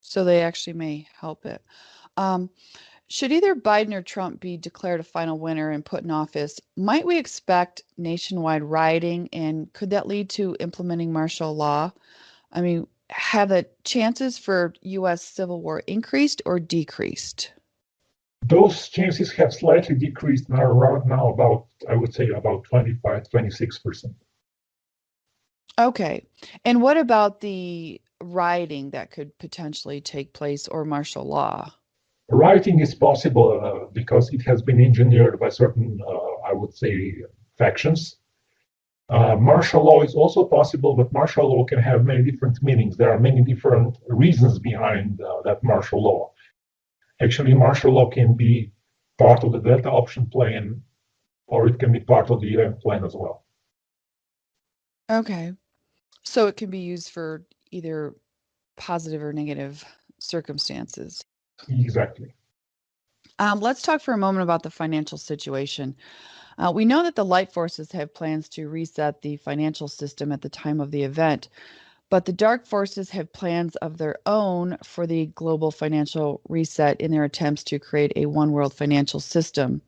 So they actually may help it. Should either Biden or Trump be declared a final winner and put in office, might we expect nationwide rioting, and could that lead to implementing martial law? I mean, have the chances for U.S. civil war increased or decreased? Those chances have slightly decreased now, around now about, I would say, about 26%. Okay. And what about the rioting that could potentially take place, or martial law? Rioting is possible because it has been engineered by certain, I would say, factions. Martial law is also possible, but martial law can have many different meanings. There are many different reasons behind that martial law. Actually, martial law can be part of the delta option plane, or it can be part of the event plane as well. Okay. So it can be used for either positive or negative circumstances. Exactly. Let's talk for a moment about the financial situation. We know that the light forces have plans to reset the financial system at the time of the event, but the dark forces have plans of their own for the global financial reset in their attempts to create a one world financial system.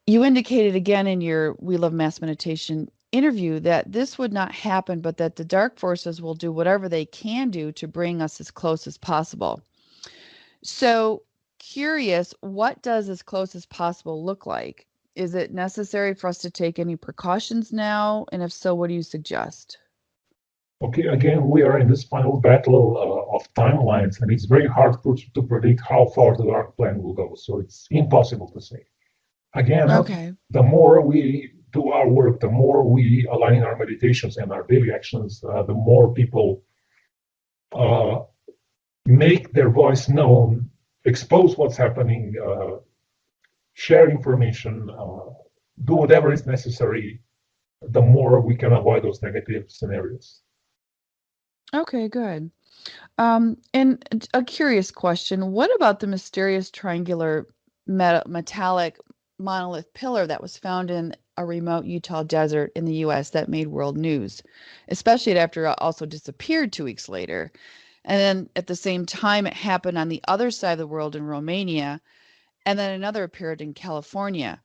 You indicated again in your We Love Mass Meditation interview that this would not happen, but that the dark forces will do whatever they can do to bring us as close as possible. So, curious, what does as close as possible look like? Is it necessary for us to take any precautions now? And if so, what do you suggest? Okay, again, we are in this final battle of timelines, and it's very hard to predict how far the dark plane will go. So it's impossible to say. Again, okay. The more we do our work, the more we align our meditations and our daily actions, the more people make their voice known, expose what's happening, share information, do whatever is necessary, the more we can avoid those negative scenarios. Okay, good. And a curious question, what about the mysterious triangular metallic monolith pillar that was found in a remote Utah desert in the US that made world news, especially after it also disappeared 2 weeks later? And then at the same time, it happened on the other side of the world in Romania, and then another appeared in California.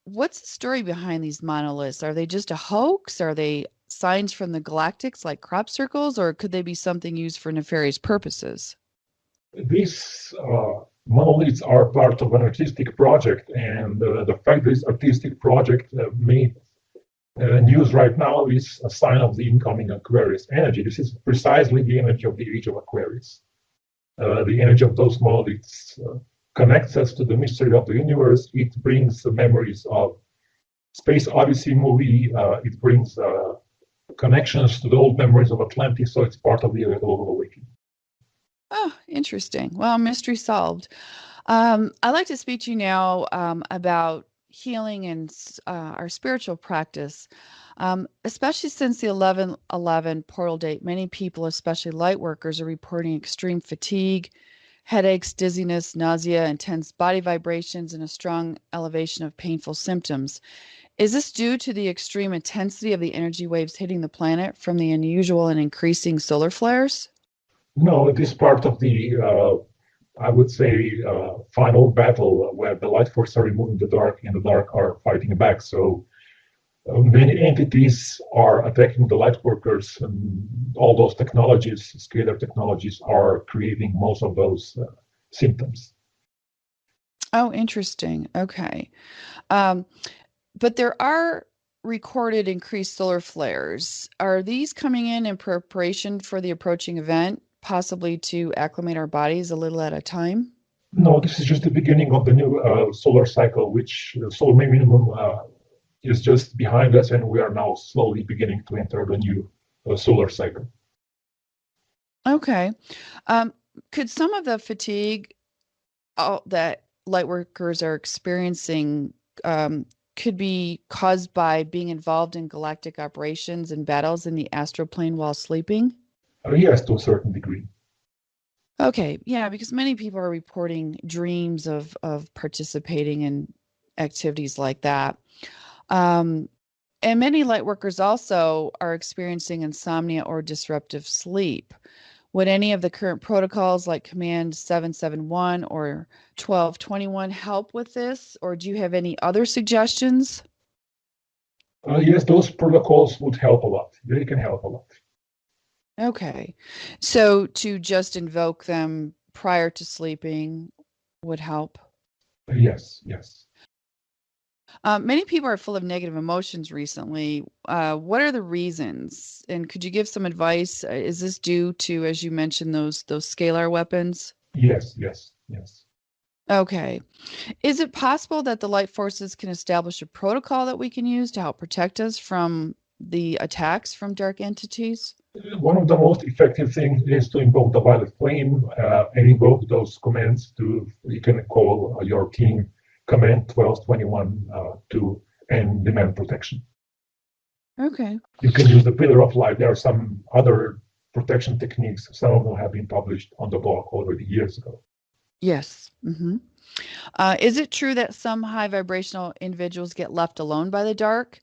What's the story behind these monoliths? Are they just a hoax? Are they signs from the galactics like crop circles, or could they be something used for nefarious purposes? These monoliths are part of an artistic project, and the fact that this artistic project made news right now is a sign of the incoming Aquarius energy. This is precisely the energy of the age of Aquarius. The energy of those monoliths connects us to the mystery of the universe. It brings the memories of Space Odyssey movie. It brings connections to the old memories of Atlantis, so it's part of the global awakening. Oh, interesting. Well, mystery solved. I'd like to speak to you now about healing and our spiritual practice, especially since the 11/11 portal date. Many people, especially light workers, are reporting extreme fatigue, headaches, dizziness, nausea, intense body vibrations, and a strong elevation of painful symptoms. Is this due to the extreme intensity of the energy waves hitting the planet from the unusual and increasing solar flares? No, it is part of the, I would say, final battle where the light forces are removing the dark and the dark are fighting back. So many entities are attacking the light workers, and all those technologies, scalar technologies, are creating most of those symptoms. Oh, interesting. Okay. But there are recorded increased solar flares. Are these coming in preparation for the approaching event, possibly to acclimate our bodies a little at a time? No, this is just the beginning of the new solar cycle, which solar minimum is just behind us, and we are now slowly beginning to enter the new solar cycle. Okay. Could some of the fatigue that light workers are experiencing could be caused by being involved in galactic operations and battles in the astral plane while sleeping? Yes, to a certain degree. Okay, yeah, because many people are reporting dreams of participating in activities like that. And many light workers also are experiencing insomnia or disruptive sleep. Would any of the current protocols like Command 771 or 1221 help with this, or do you have any other suggestions? Yes, those protocols would help a lot. They can help a lot. Okay, so to just invoke them prior to sleeping would help? Yes, yes. Many people are full of negative emotions recently. What are the reasons? And could you give some advice? Is this due to, as you mentioned, those scalar weapons? Yes, yes, yes. Okay. Is it possible that the light forces can establish a protocol that we can use to help protect us from the attacks from dark entities? One of the most effective things is to invoke the violet flame and invoke those commands you can call your team command 1221 and demand protection. Okay. You can use the pillar of light. There are some other protection techniques. Some of them have been published on the blog already years ago. Yes. Mm-hmm. Is it true that some high vibrational individuals get left alone by the dark?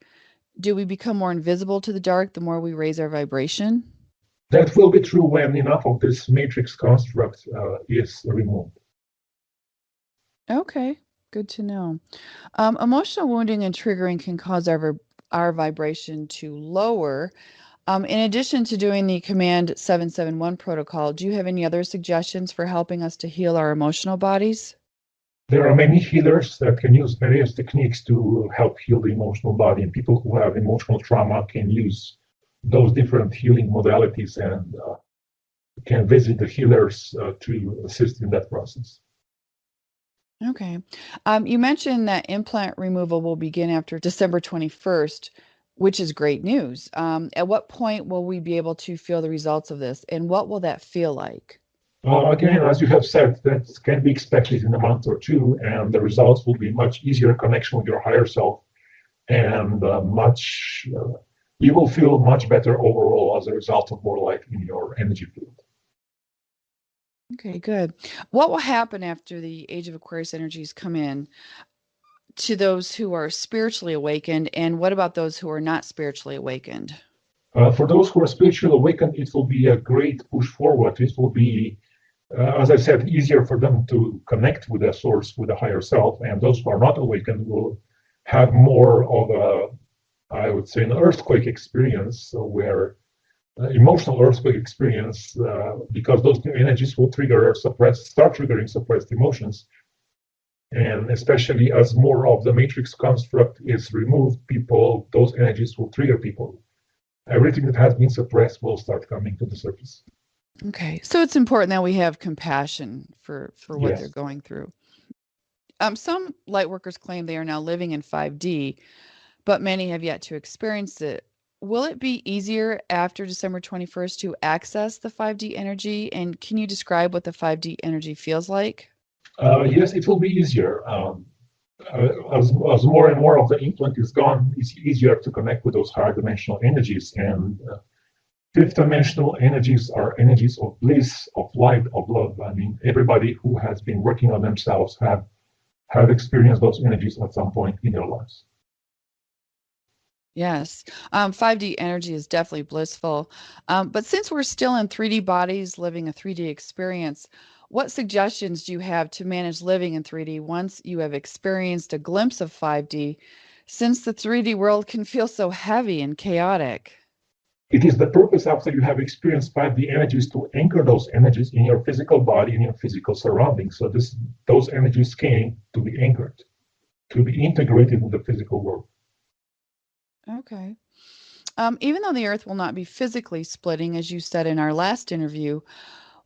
Do we become more invisible to the dark the more we raise our vibration? That will be true when enough of this matrix construct is removed. Okay, good to know. Emotional wounding and triggering can cause our vibration to lower. In addition to doing the command 771 protocol, do you have any other suggestions for helping us to heal our emotional bodies? There are many healers that can use various techniques to help heal the emotional body, and people who have emotional trauma can use those different healing modalities and can visit the healers to assist in that process. Okay. You mentioned that implant removal will begin after December 21st, which is great news. At what point will we be able to feel the results of this, and what will that feel like? Again, as you have said, that can be expected in a month or two, and the results will be much easier connection with your higher self, and you will feel much better overall as a result of more light in your energy field. Okay, good. What will happen after the Age of Aquarius energies come in to those who are spiritually awakened, and what about those who are not spiritually awakened? For those who are spiritually awakened, it will be a great push forward. It will be, as I said, easier for them to connect with their source, with the higher self, and those who are not awakened will have more of I would say, an earthquake experience, where emotional earthquake experience, because those new energies will start triggering suppressed emotions. And especially as more of the matrix construct is removed, those energies will trigger people. Everything that has been suppressed will start coming to the surface. Okay, so it's important that we have compassion for what Yes. they're going through. Some light workers claim they are now living in 5D, but many have yet to experience it. Will it be easier after December 21st to access the 5D energy? And can you describe what the 5D energy feels like? Yes, it will be easier. As more and more of the implant is gone, it's easier to connect with those higher dimensional energies. And fifth dimensional energies are energies of bliss, of light, of love. I mean, everybody who has been working on themselves have experienced those energies at some point in their lives. Yes, 5D energy is definitely blissful. But since we're still in 3D bodies living a 3D experience, what suggestions do you have to manage living in 3D once you have experienced a glimpse of 5D, since the 3D world can feel so heavy and chaotic? It is the purpose after you have experienced 5D energies to anchor those energies in your physical body, in your physical surroundings. So those energies came to be anchored, to be integrated in the physical world. Okay. Even though the Earth will not be physically splitting, as you said in our last interview,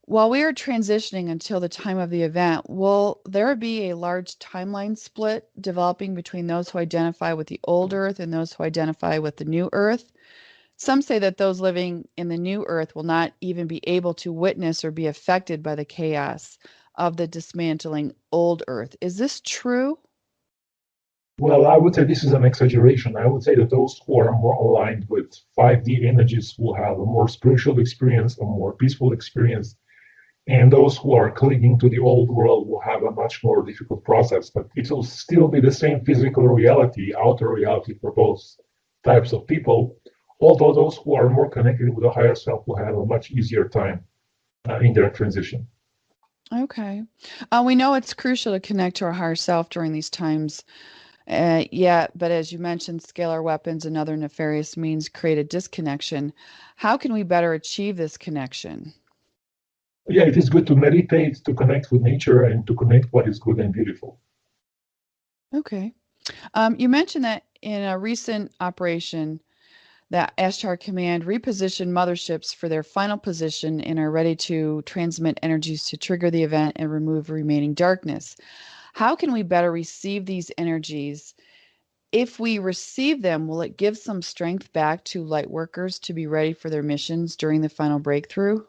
while we are transitioning until the time of the event, will there be a large timeline split developing between those who identify with the old Earth and those who identify with the new Earth? Some say that those living in the new Earth will not even be able to witness or be affected by the chaos of the dismantling old Earth. Is this true? Well, I would say this is an exaggeration. I would say that those who are more aligned with 5D energies will have a more spiritual experience, a more peaceful experience. And those who are clinging to the old world will have a much more difficult process. But it will still be the same physical reality, outer reality for both types of people. Although those who are more connected with the higher self will have a much easier time in their transition. Okay. We know it's crucial to connect to our higher self during these times. But as you mentioned, scalar weapons and other nefarious means create a disconnection. How can we better achieve this connection? Yeah, it is good to meditate, to connect with nature, and to connect what is good and beautiful. Okay. You mentioned that in a recent operation, that Ashtar Command repositioned motherships for their final position and are ready to transmit energies to trigger the event and remove remaining darkness. How can we better receive these energies if we receive them, will it give some strength back to light workers to be ready for their missions during the final breakthrough?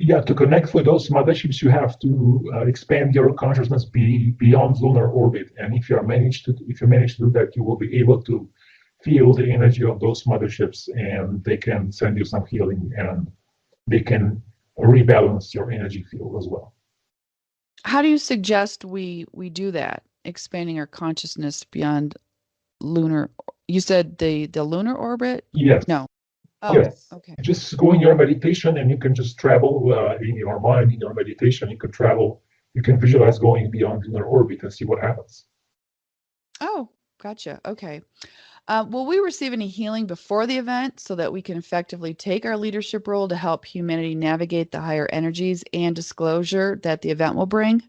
Yeah, to connect with those motherships, you have to expand your consciousness beyond lunar orbit. And if you manage to do that, you will be able to feel the energy of those motherships, and they can send you some healing, and they can rebalance your energy field as well. How do you suggest we do that, expanding our consciousness beyond lunar? You said the lunar orbit? Yes. No. Oh, yes. Okay. Just go in your meditation, and you can just travel in your mind. In your meditation, you can travel. You can visualize going beyond lunar orbit and see what happens. Oh, gotcha. Okay. Will we receive any healing before the event so that we can effectively take our leadership role to help humanity navigate the higher energies and disclosure that the event will bring?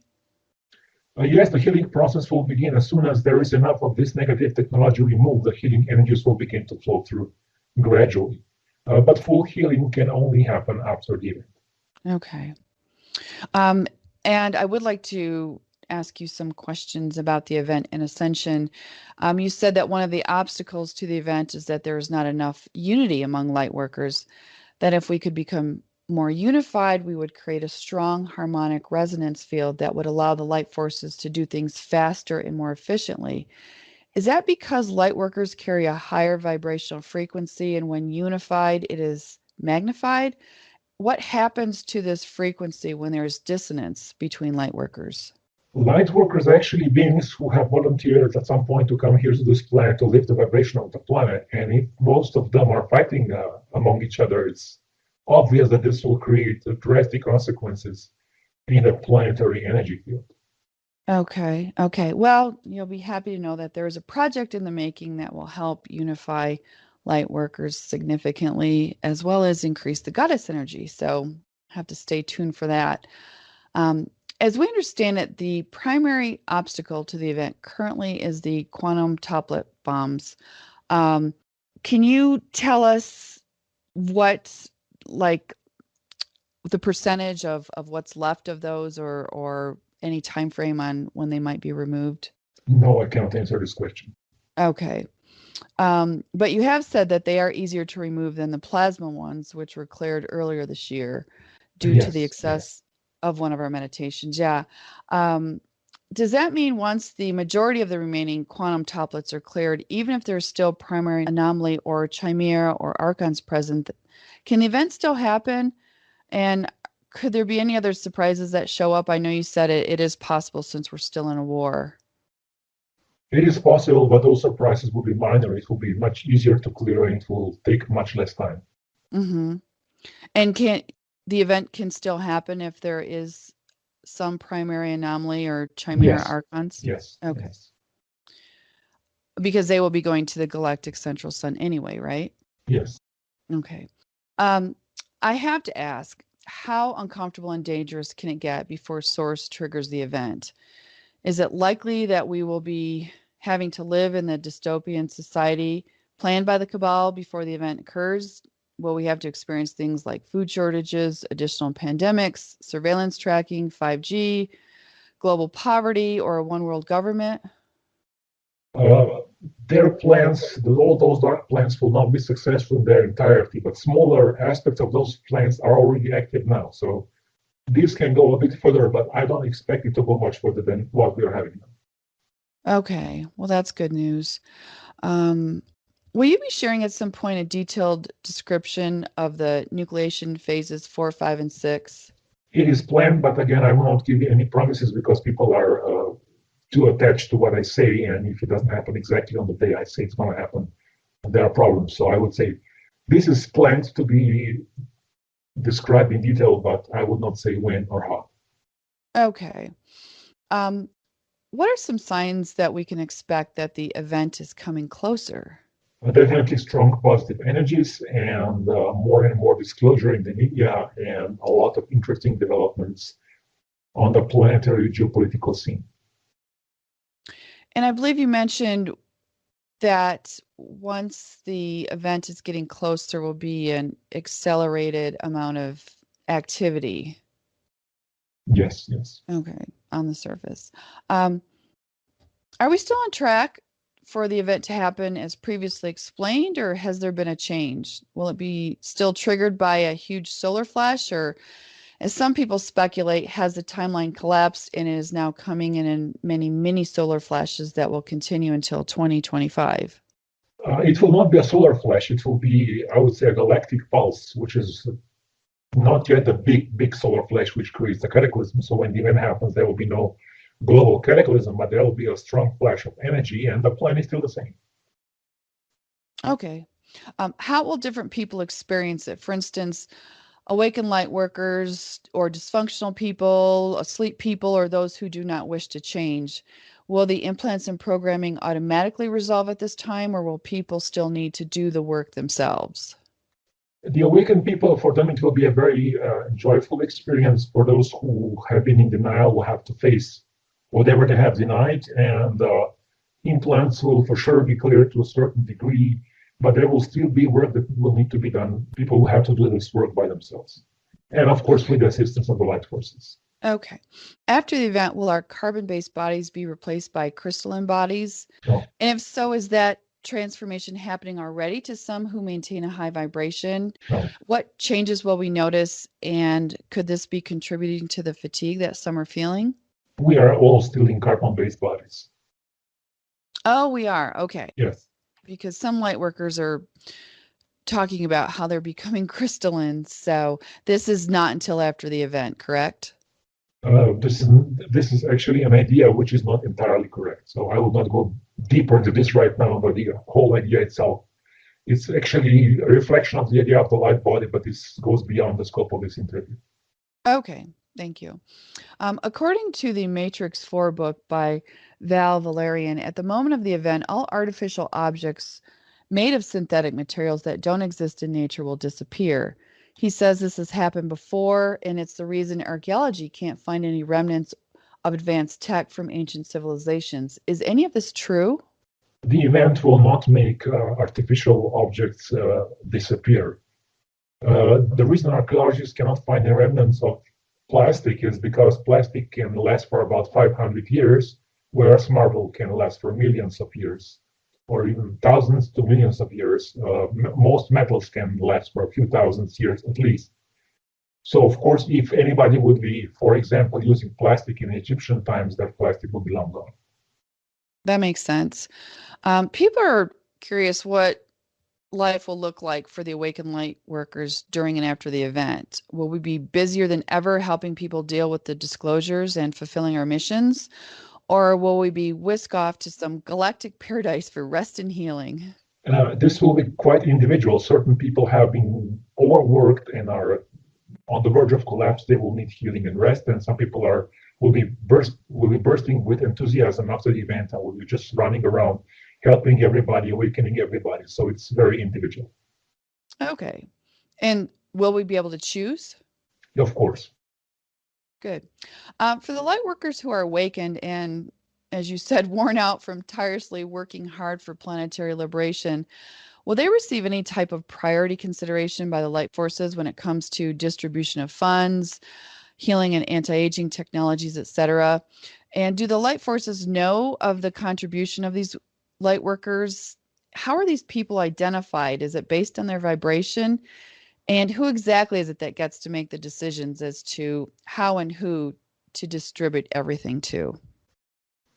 Yes, the healing process will begin as soon as there is enough of this negative technology removed. The healing energies will begin to flow through gradually. But full healing can only happen after the event. Okay. And I would like to ask you some questions about the event in Ascension. You said that one of the obstacles to the event is that there is not enough unity among light workers, that if we could become more unified, we would create a strong harmonic resonance field that would allow the light forces to do things faster and more efficiently. Is that because light workers carry a higher vibrational frequency, and when unified, it is magnified? What happens to this frequency when there's dissonance between light workers? Light workers are actually beings who have volunteered at some point to come here to this planet to lift the vibration of the planet. And if most of them are fighting among each other, it's obvious that this will create drastic consequences in the planetary energy field. Okay. Well, you'll be happy to know that there is a project in the making that will help unify light workers significantly, as well as increase the goddess energy. So have to stay tuned for that. As we understand it, the primary obstacle to the event currently is the quantum toplet bombs. Can you tell us what, like, the percentage of what's left of those, or any time frame on when they might be removed? No, I cannot answer this question. Okay. But you have said that they are easier to remove than the plasma ones, which were cleared earlier this year due to the excess of one of our meditations. Yeah. Does that mean once the majority of the remaining quantum toplets are cleared, even if there's still primary anomaly or chimera or archons present, can the event still happen? And could there be any other surprises that show up? I know you said it is possible since we're still in a war. It is possible, but those surprises will be minor. It will be much easier to clear, and it will take much less time. Mm-hmm. And the event can still happen if there is some primary anomaly or chimera archons? Yes. Okay. Yes. Because they will be going to the galactic central sun anyway, right? Yes. Okay. I have to ask, how uncomfortable and dangerous can it get before Source triggers the event? Is it likely that we will be having to live in the dystopian society planned by the Cabal before the event occurs? Will we have to experience things like food shortages, additional pandemics, surveillance tracking, 5G, global poverty, or a one world government? Their plans, all those dark plans, will not be successful in their entirety, but smaller aspects of those plans are already active now. So this can go a bit further, but I don't expect it to go much further than what we are having now. Okay, well, that's good news. Will you be sharing at some point a detailed description of the nucleation phases 4, 5, and 6? It is planned, but again, I will not give you any promises because people are too attached to what I say, and if it doesn't happen exactly on the day I say it's going to happen, there are problems. So I would say this is planned to be described in detail, but I would not say when or how. Okay. What are some signs that we can expect that the event is coming closer? Definitely strong positive energies and more and more disclosure in the media and a lot of interesting developments on the planetary geopolitical scene. And I believe you mentioned that once the event is getting close, there will be an accelerated amount of activity. Yes. Okay, on the surface. Are we still on track for the event to happen as previously explained, or has there been a change? Will it be still triggered by a huge solar flash, or, as some people speculate, has the timeline collapsed and it is now coming in many mini solar flashes that will continue until 2025? It will not be a solar flash. It will be, I would say, a galactic pulse, which is not yet a big solar flash which creates a cataclysm. So when the event happens, there will be no global cataclysm, but there will be a strong flash of energy, and the plan is still the same. Okay. How will different people experience it? For instance, awakened light workers or dysfunctional people, asleep people, or those who do not wish to change. Will the implants and programming automatically resolve at this time, or will people still need to do the work themselves? The awakened people, for them, it will be a very joyful experience. For those who have been in denial, will have to face whatever they have denied, and implants will for sure be cleared to a certain degree, but there will still be work that will need to be done. People will have to do this work by themselves, and of course with the assistance of the light forces. Okay. After the event, will our carbon-based bodies be replaced by crystalline bodies? No. And if so, is that transformation happening already to some who maintain a high vibration? No. What changes will we notice, and could this be contributing to the fatigue that some are feeling? We are all still in carbon-based bodies. Oh, we are. Okay. Yes. Because some light workers are talking about how they're becoming crystalline. So this is not until after the event, correct? This is actually an idea which is not entirely correct. So I will not go deeper into this right now, but the whole idea itself, it's actually a reflection of the idea of the light body, but this goes beyond the scope of this interview. Okay, thank you. According to the Matrix 4 book by Val Valerian, at the moment of the event, all artificial objects made of synthetic materials that don't exist in nature will disappear. He says this has happened before, and it's the reason archaeology can't find any remnants of advanced tech from ancient civilizations. Is any of this true? The event will not make artificial objects disappear. The reason archaeologists cannot find the remnants of plastic is because plastic can last for about 500 years, whereas marble can last for millions of years, or even thousands to millions of years. Most metals can last for a few thousand years at least. So, of course, if anybody would be, for example, using plastic in Egyptian times, that plastic would be long gone. That makes sense. People are curious what life will look like for the awakened light workers during and after the event. Will we be busier than ever helping people deal with the disclosures and fulfilling our missions? Or will we be whisked off to some galactic paradise for rest and healing? This will be quite individual. Certain people have been overworked and are on the verge of collapse. They will need healing and rest, and some people will be bursting with enthusiasm after the event and will be just running around, helping everybody, awakening everybody. So it's very individual. Okay. And will we be able to choose? Of course. Good. For the light workers who are awakened and, as you said, worn out from tirelessly working hard for planetary liberation, will they receive any type of priority consideration by the light forces when it comes to distribution of funds, healing and anti-aging technologies, etc.? And do the light forces know of the contribution of these light workers? How are these people identified? Is it based on their vibration? And who exactly is it that gets to make the decisions as to how and who to distribute everything to?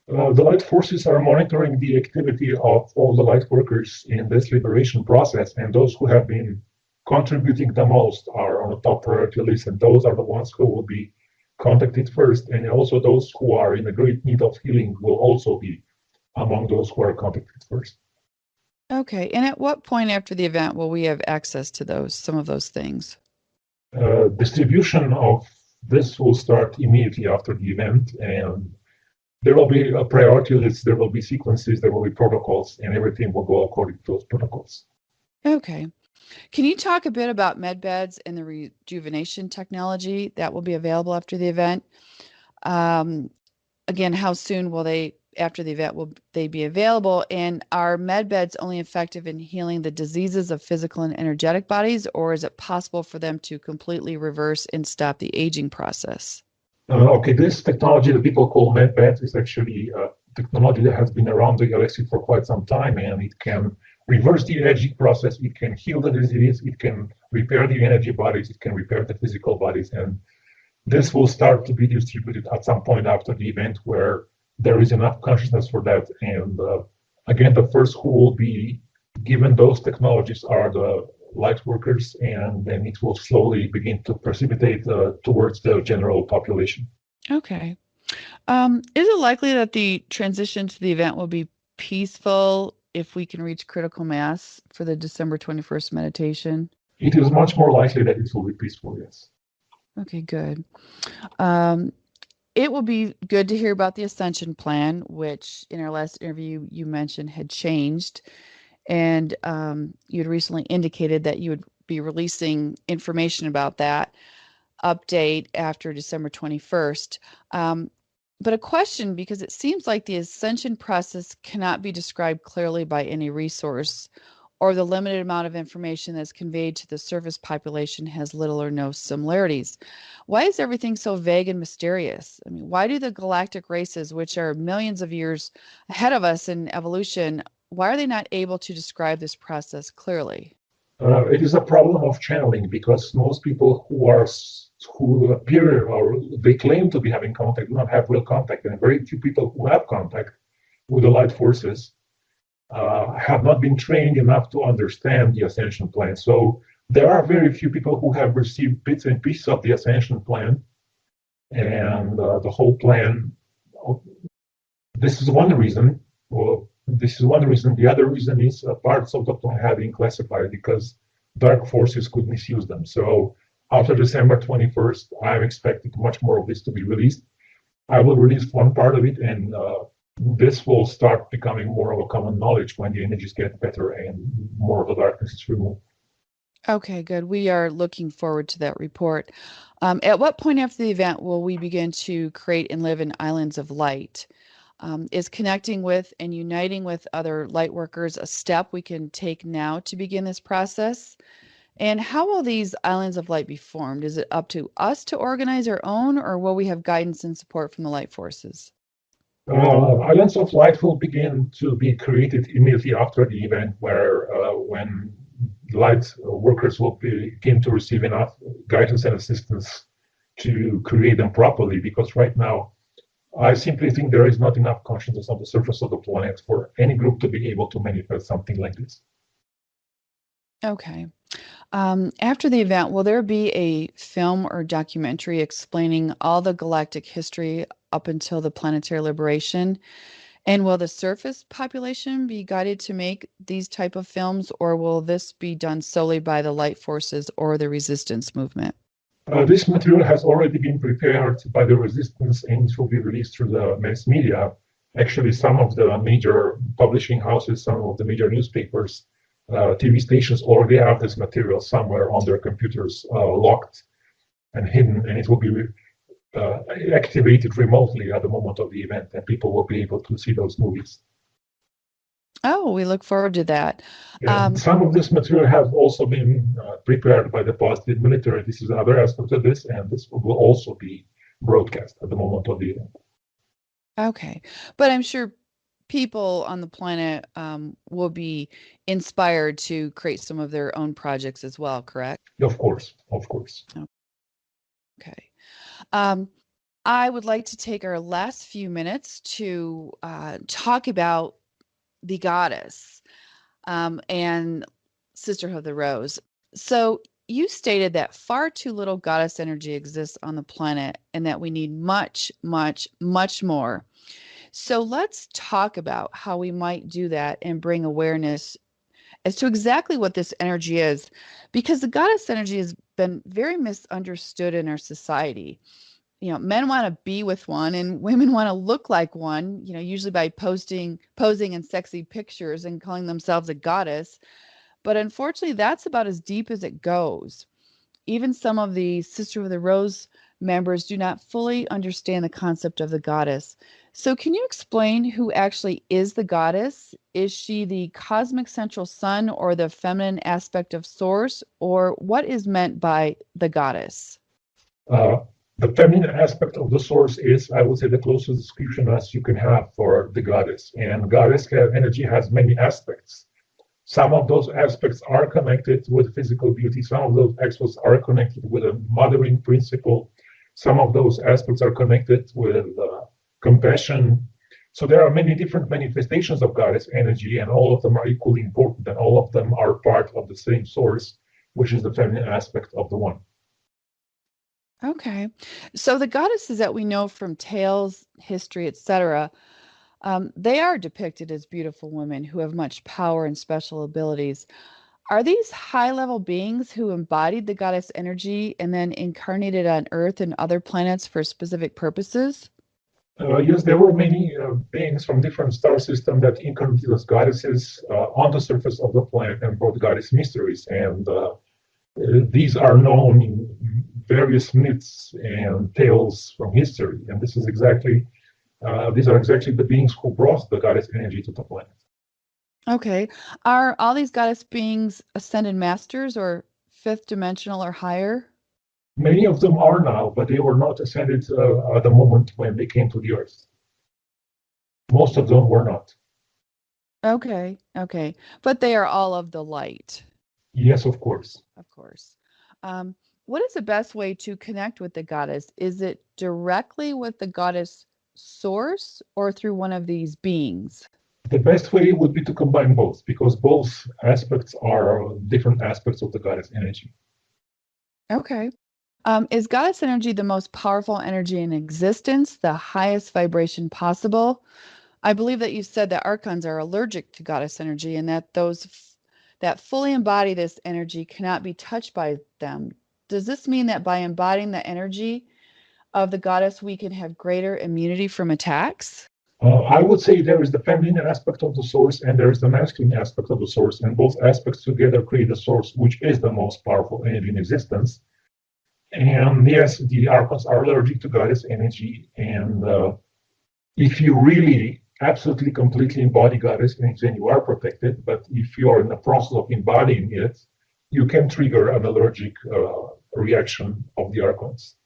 The light forces are monitoring the activity of all the light workers in this liberation process, and those who have been contributing the most are on the top priority list, and those are the ones who will be contacted first, and also those who are in a great need of healing will also be among those who are contacted first. Okay, and at what point after the event will we have access to some of those things? Distribution of this will start immediately after the event, and there will be a priority list, there will be sequences, there will be protocols, and everything will go according to those protocols. Okay. Can you talk a bit about medbeds and the rejuvenation technology that will be available after the event? Again, how soon will after the event, will they be available? And are medbeds only effective in healing the diseases of physical and energetic bodies, or is it possible for them to completely reverse and stop the aging process? Okay, this technology that people call medbeds is actually technology that has been around the galaxy for quite some time, and it can reverse the energy process, it can heal the disease, it can repair the energy bodies, it can repair the physical bodies, and this will start to be distributed at some point after the event where there is enough consciousness for that. And again, the first who will be given those technologies are the light workers, and then it will slowly begin to precipitate towards the general population. Okay. Is it likely that the transition to the event will be peaceful if we can reach critical mass for the December 21st meditation? It is much more likely that it will be peaceful, yes. Okay, good. It will be good to hear about the Ascension Plan, which in our last interview you mentioned had changed. And you had recently indicated that you would be releasing information about that update after December 21st. But a question, because it seems like the ascension process cannot be described clearly by any resource, or the limited amount of information that's conveyed to the surface population has little or no similarities. Why is everything so vague and mysterious? I mean, why do the galactic races, which are millions of years ahead of us in evolution, why are they not able to describe this process clearly? It is a problem of channeling, because most people who appear or they claim to be having contact do not have real contact, and very few people who have contact with the light forces have not been trained enough to understand the Ascension Plan. So there are very few people who have received bits and pieces of the Ascension Plan, and the whole plan. This is one reason. The other reason is parts of the plan have been classified because dark forces could misuse them. So after December 21st, I'm expecting much more of this to be released. I will release one part of it, and this will start becoming more of a common knowledge when the energies get better and more of the darkness is removed. Okay, good. We are looking forward to that report. At what point after the event will we begin to create and live in islands of light? Is connecting with and uniting with other light workers a step we can take now to begin this process? And how will these islands of light be formed? Is it up to us to organize our own, or will we have guidance and support from the light forces? Islands of light will begin to be created immediately after the event, when light workers will begin to receive enough guidance and assistance to create them properly, because right now I simply think there is not enough consciousness on the surface of the planet for any group to be able to manifest something like this. Okay. After the event, will there be a film or documentary explaining all the galactic history up until the planetary liberation? And will the surface population be guided to make these type of films, or will this be done solely by the light forces or the resistance movement? This material has already been prepared by the resistance and it will be released through the mass media. Actually, some of the major publishing houses, some of the major newspapers, TV stations already have this material somewhere on their computers, locked and hidden, and it will be activated remotely at the moment of the event, and people will be able to see those movies. Oh, we look forward to that. Some of this material has also been prepared by the positive military. This is another aspect of this, and this will also be broadcast at the moment of the event. Okay, but I'm sure people on the planet will be inspired to create some of their own projects as well, correct? Of course. Okay. I would like to take our last few minutes to talk about the goddess and Sisterhood of the Rose. So you stated that far too little goddess energy exists on the planet and that we need much, much, much more. So let's talk about how we might do that and bring awareness as to exactly what this energy is, because the goddess energy has been very misunderstood in our society. You know, men want to be with one and women want to look like one, you know, usually by posing in sexy pictures and calling themselves a goddess. But unfortunately, that's about as deep as it goes. Even some of the Sisterhood of the Rose members do not fully understand the concept of the goddess. So can you explain who actually is the goddess? Is she the cosmic central sun or the feminine aspect of source, or what is meant by the goddess? The feminine aspect of the source is, I would say, the closest description as you can have for the goddess. And goddess energy has many aspects. Some of those aspects are connected with physical beauty. Some of those aspects are connected with a mothering principle. Some of those aspects are connected with compassion. So there are many different manifestations of goddess energy, and all of them are equally important, and all of them are part of the same source, which is the feminine aspect of the one. Okay. So the goddesses that we know from tales, history, etc., they are depicted as beautiful women who have much power and special abilities. Are these high-level beings who embodied the goddess energy and then incarnated on Earth and other planets for specific purposes? Yes, there were many beings from different star systems that incarnated as goddesses on the surface of the planet and brought goddess mysteries. And these are known in various myths and tales from history. And this is exactly, these are exactly the beings who brought the goddess energy to the planet. Okay. Are all these goddess beings ascended masters or fifth dimensional or higher? Many of them are now, but they were not ascended at the moment when they came to the Earth. Most of them were not. Okay. Okay. But they are all of the light. Yes, of course. Of course. What is the best way to connect with the goddess? Is it directly with the goddess source or through one of these beings? The best way would be to combine both, because both aspects are different aspects of the goddess energy. Okay. Is goddess energy the most powerful energy in existence, the highest vibration possible? I believe that you said that archons are allergic to goddess energy and that those that fully embody this energy cannot be touched by them. Does this mean that by embodying the energy of the goddess, we can have greater immunity from attacks? I would say there is the feminine aspect of the source and there is the masculine aspect of the source, and both aspects together create a source which is the most powerful energy in existence. And yes, the archons are allergic to goddess energy, and if you really absolutely completely embody goddess energy, then you are protected. But if you are in the process of embodying it, you can trigger an allergic reaction of the archons.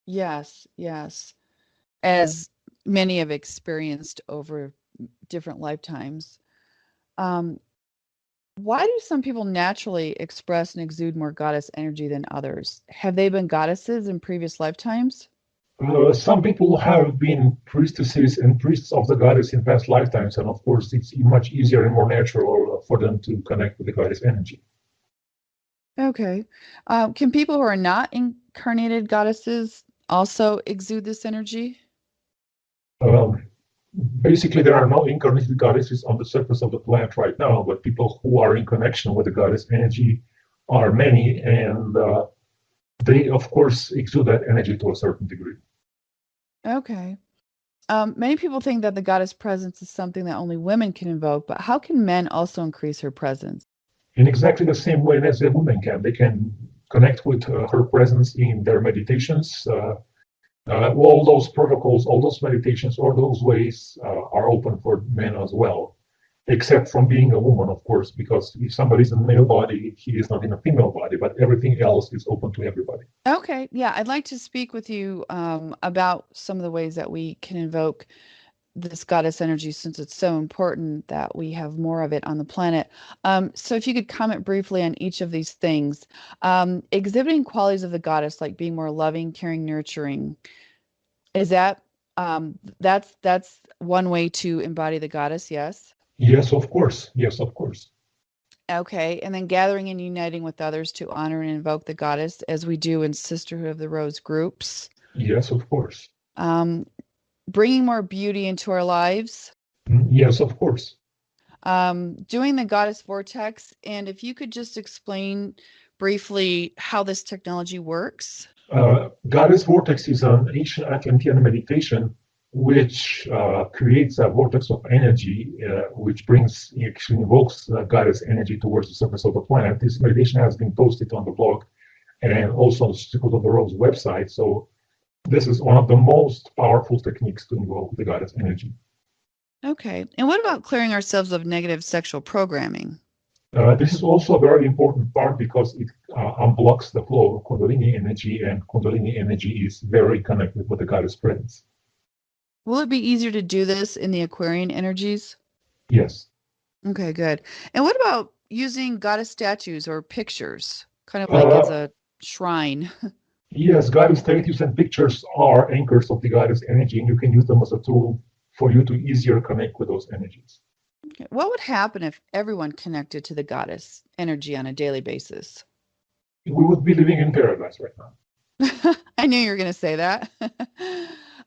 Yes, yes. As many have experienced over different lifetimes. Why do some people naturally express and exude more goddess energy than others? Have they been goddesses in previous lifetimes? Some people have been priestesses and priests of the goddess in past lifetimes, and of course it's much easier and more natural for them to connect with the goddess energy. Okay. Can people who are not incarnated goddesses also exude this energy? Basically, there are no incarnated goddesses on the surface of the planet right now, but people who are in connection with the goddess energy are many, and they, of course, exude that energy to a certain degree. Okay. Many people think that the goddess presence is something that only women can invoke, but how can men also increase her presence? In exactly the same way as a woman can. They can connect with her presence in their meditations. All those protocols, all those meditations, all those ways are open for men as well, except from being a woman, of course, because if somebody's in a male body, he is not in a female body, but everything else is open to everybody. Okay, yeah, I'd like to speak with you about some of the ways that we can invoke this goddess energy, since it's so important that we have more of it on the planet. So if you could comment briefly on each of these things. Exhibiting qualities of the goddess, like being more loving, caring, nurturing, is that that's one way to embody the goddess? Yes. Yes, of course. Yes, of course. Okay, and then gathering and uniting with others to honor and invoke the goddess, as we do in Sisterhood of the Rose groups. Yes, of course. Bringing more beauty into our lives. Yes, of course. Doing the goddess vortex, and if you could just explain briefly how this technology works. Goddess vortex is an ancient Atlantean meditation which creates a vortex of energy, which actually invokes goddess energy towards the surface of the planet. This meditation has been posted on the blog and also on the Sisterhood of the Rose website. So this is one of the most powerful techniques to invoke the goddess energy. Okay. And what about clearing ourselves of negative sexual programming? This is also a very important part because it unblocks the flow of Kundalini energy, and Kundalini energy is very connected with the goddess presence. Will it be easier to do this in the Aquarian energies? Yes. Okay, good. And what about using goddess statues or pictures, kind of like as a shrine? Yes, goddess statues and pictures are anchors of the goddess energy, and you can use them as a tool for you to easier connect with those energies. Okay. What would happen if everyone connected to the goddess energy on a daily basis? We would be living in paradise right now. I knew you were going to say that.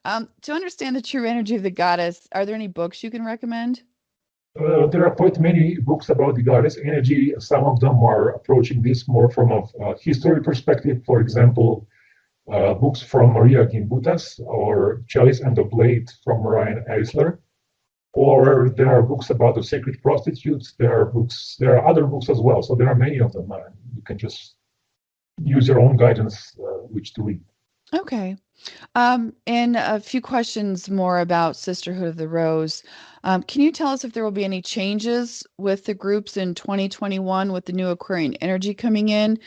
To understand the true energy of the goddess, are there any books you can recommend? There are quite many books about the goddess energy. Some of them are approaching this more from a history perspective. For example, books from Maria Gimbutas or Chalice and the Blade from Ryan Eisler. Or there are books about the sacred prostitutes. There are other books as well. So there are many of them. You can just use your own guidance which to read. Okay. And a few questions more about Sisterhood of the Rose. Can you tell us if there will be any changes with the groups in 2021 with the new Aquarian energy coming in?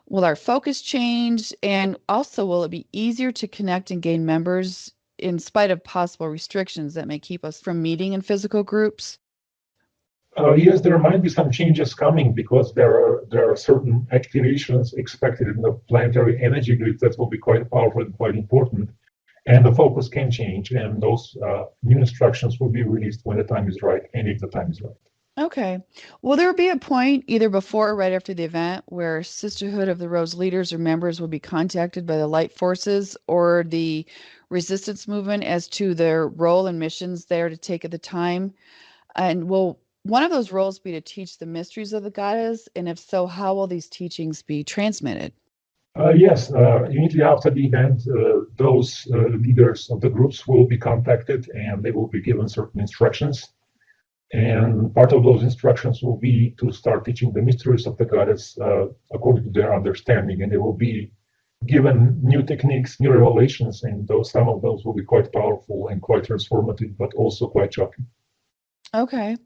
Will our focus change? And also, will it be easier to connect and gain members in spite of possible restrictions that may keep us from meeting in physical groups? Yes, there might be some changes coming because there are certain activations expected in the planetary energy grid that will be quite powerful and quite important. And the focus can change, and those new instructions will be released when the time is right, and if the time is right. Okay. Will there be a point either before or right after the event where Sisterhood of the Rose leaders or members will be contacted by the light forces or the resistance movement as to their role and missions there to take at the time? And will one of those roles be to teach the mysteries of the goddess? And if so, how will these teachings be transmitted? Yes, immediately after the event, those leaders of the groups will be contacted and they will be given certain instructions. And part of those instructions will be to start teaching the mysteries of the goddess according to their understanding. And they will be given new techniques, new revelations, and some of those will be quite powerful and quite transformative, but also quite shocking. Okay.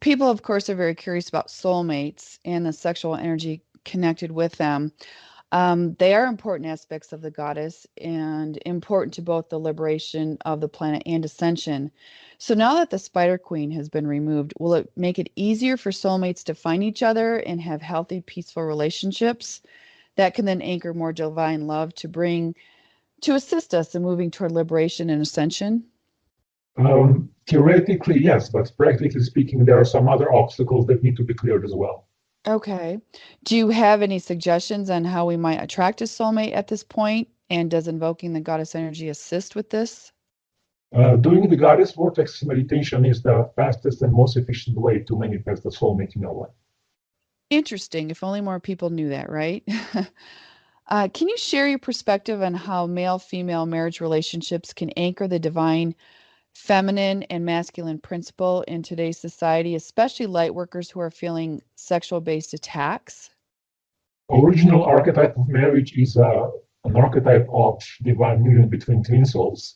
People, of course, are very curious about soulmates and the sexual energy connected with them. They are important aspects of the goddess and important to both the liberation of the planet and ascension. So now that the Spider Queen has been removed, will it make it easier for soulmates to find each other and have healthy, peaceful relationships that can then anchor more divine love to assist us in moving toward liberation and ascension? Theoretically, yes, but practically speaking, there are some other obstacles that need to be cleared as well. Okay. Do you have any suggestions on how we might attract a soulmate at this point? And does invoking the goddess energy assist with this? Doing the goddess vortex meditation is the fastest and most efficient way to manifest the soulmate in your life. Interesting. If only more people knew that, right? Can you share your perspective on how male-female marriage relationships can anchor the divine feminine and masculine principle in today's society, especially light workers who are feeling sexual-based attacks? Original archetype of marriage is an archetype of divine union between twin souls.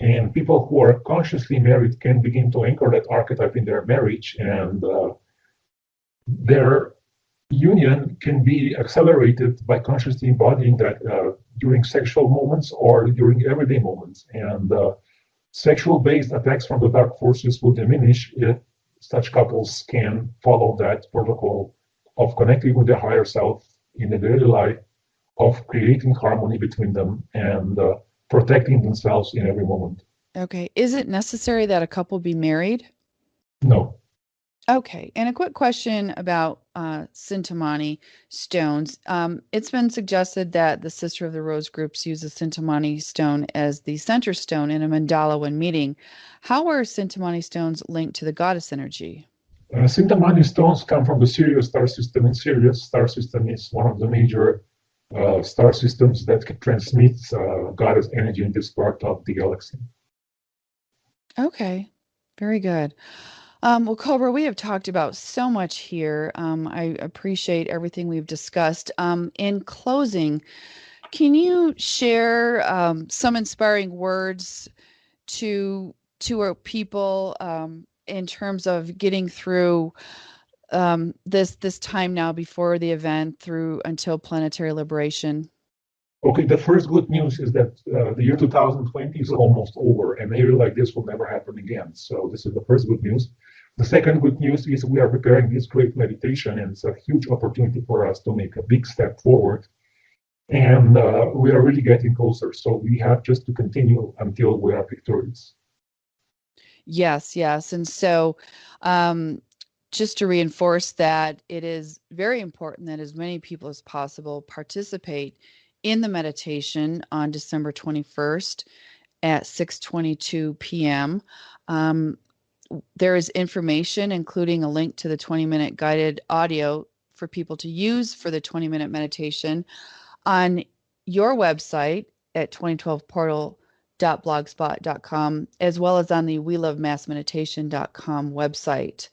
And people who are consciously married can begin to anchor that archetype in their marriage, and their union can be accelerated by consciously embodying that during sexual moments or during everyday moments. And sexual-based attacks from the dark forces will diminish if such couples can follow that protocol of connecting with their higher self in the daily life, of creating harmony between them and protecting themselves in every moment. Okay. Is it necessary that a couple be married? No. Okay. And a quick question about Sintamani stones. It's been suggested that the Sister of the Rose groups use the Sintamani stone as the center stone in a mandala when meeting. How are Sintamani stones linked to the goddess energy? Sintamani stones come from the Sirius star system, and Sirius star system is one of the major star systems that transmits goddess energy in this part of the galaxy. Okay. Very good. Well, Cobra, we have talked about so much here. I appreciate everything we've discussed. In closing, can you share some inspiring words to our people in terms of getting through this time now before the event through until planetary liberation? Okay, the first good news is that the year 2020 is almost over, and a year like this will never happen again. So this is the first good news. The second good news is we are preparing this great meditation, and it's a huge opportunity for us to make a big step forward. And we are really getting closer. So we have just to continue until we are victorious. Yes, yes. And so just to reinforce that, it is very important that as many people as possible participate in the meditation on December 21st at 6:22 p.m. There is information, including a link to the 20-minute guided audio for people to use for the 20-minute meditation on your website at 2012portal.blogspot.com, as well as on the welovemassmeditation.com website.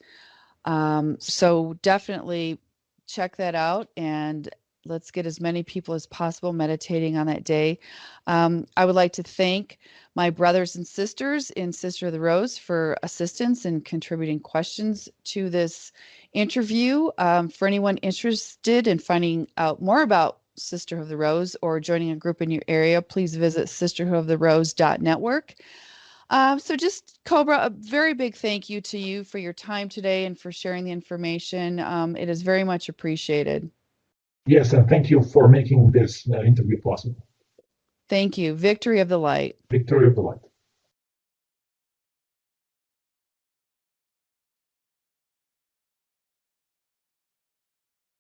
So definitely check that out, and let's get as many people as possible meditating on that day. I would like to thank my brothers and sisters in Sister of the Rose for assistance and contributing questions to this interview. For anyone interested in finding out more about Sister of the Rose or joining a group in your area, please visit sisterhoodoftheRose.network. So just Cobra, a very big thank you to you for your time today and for sharing the information. It is very much appreciated. Yes, and thank you for making this interview possible. Thank you. Victory of the light. Victory of the light.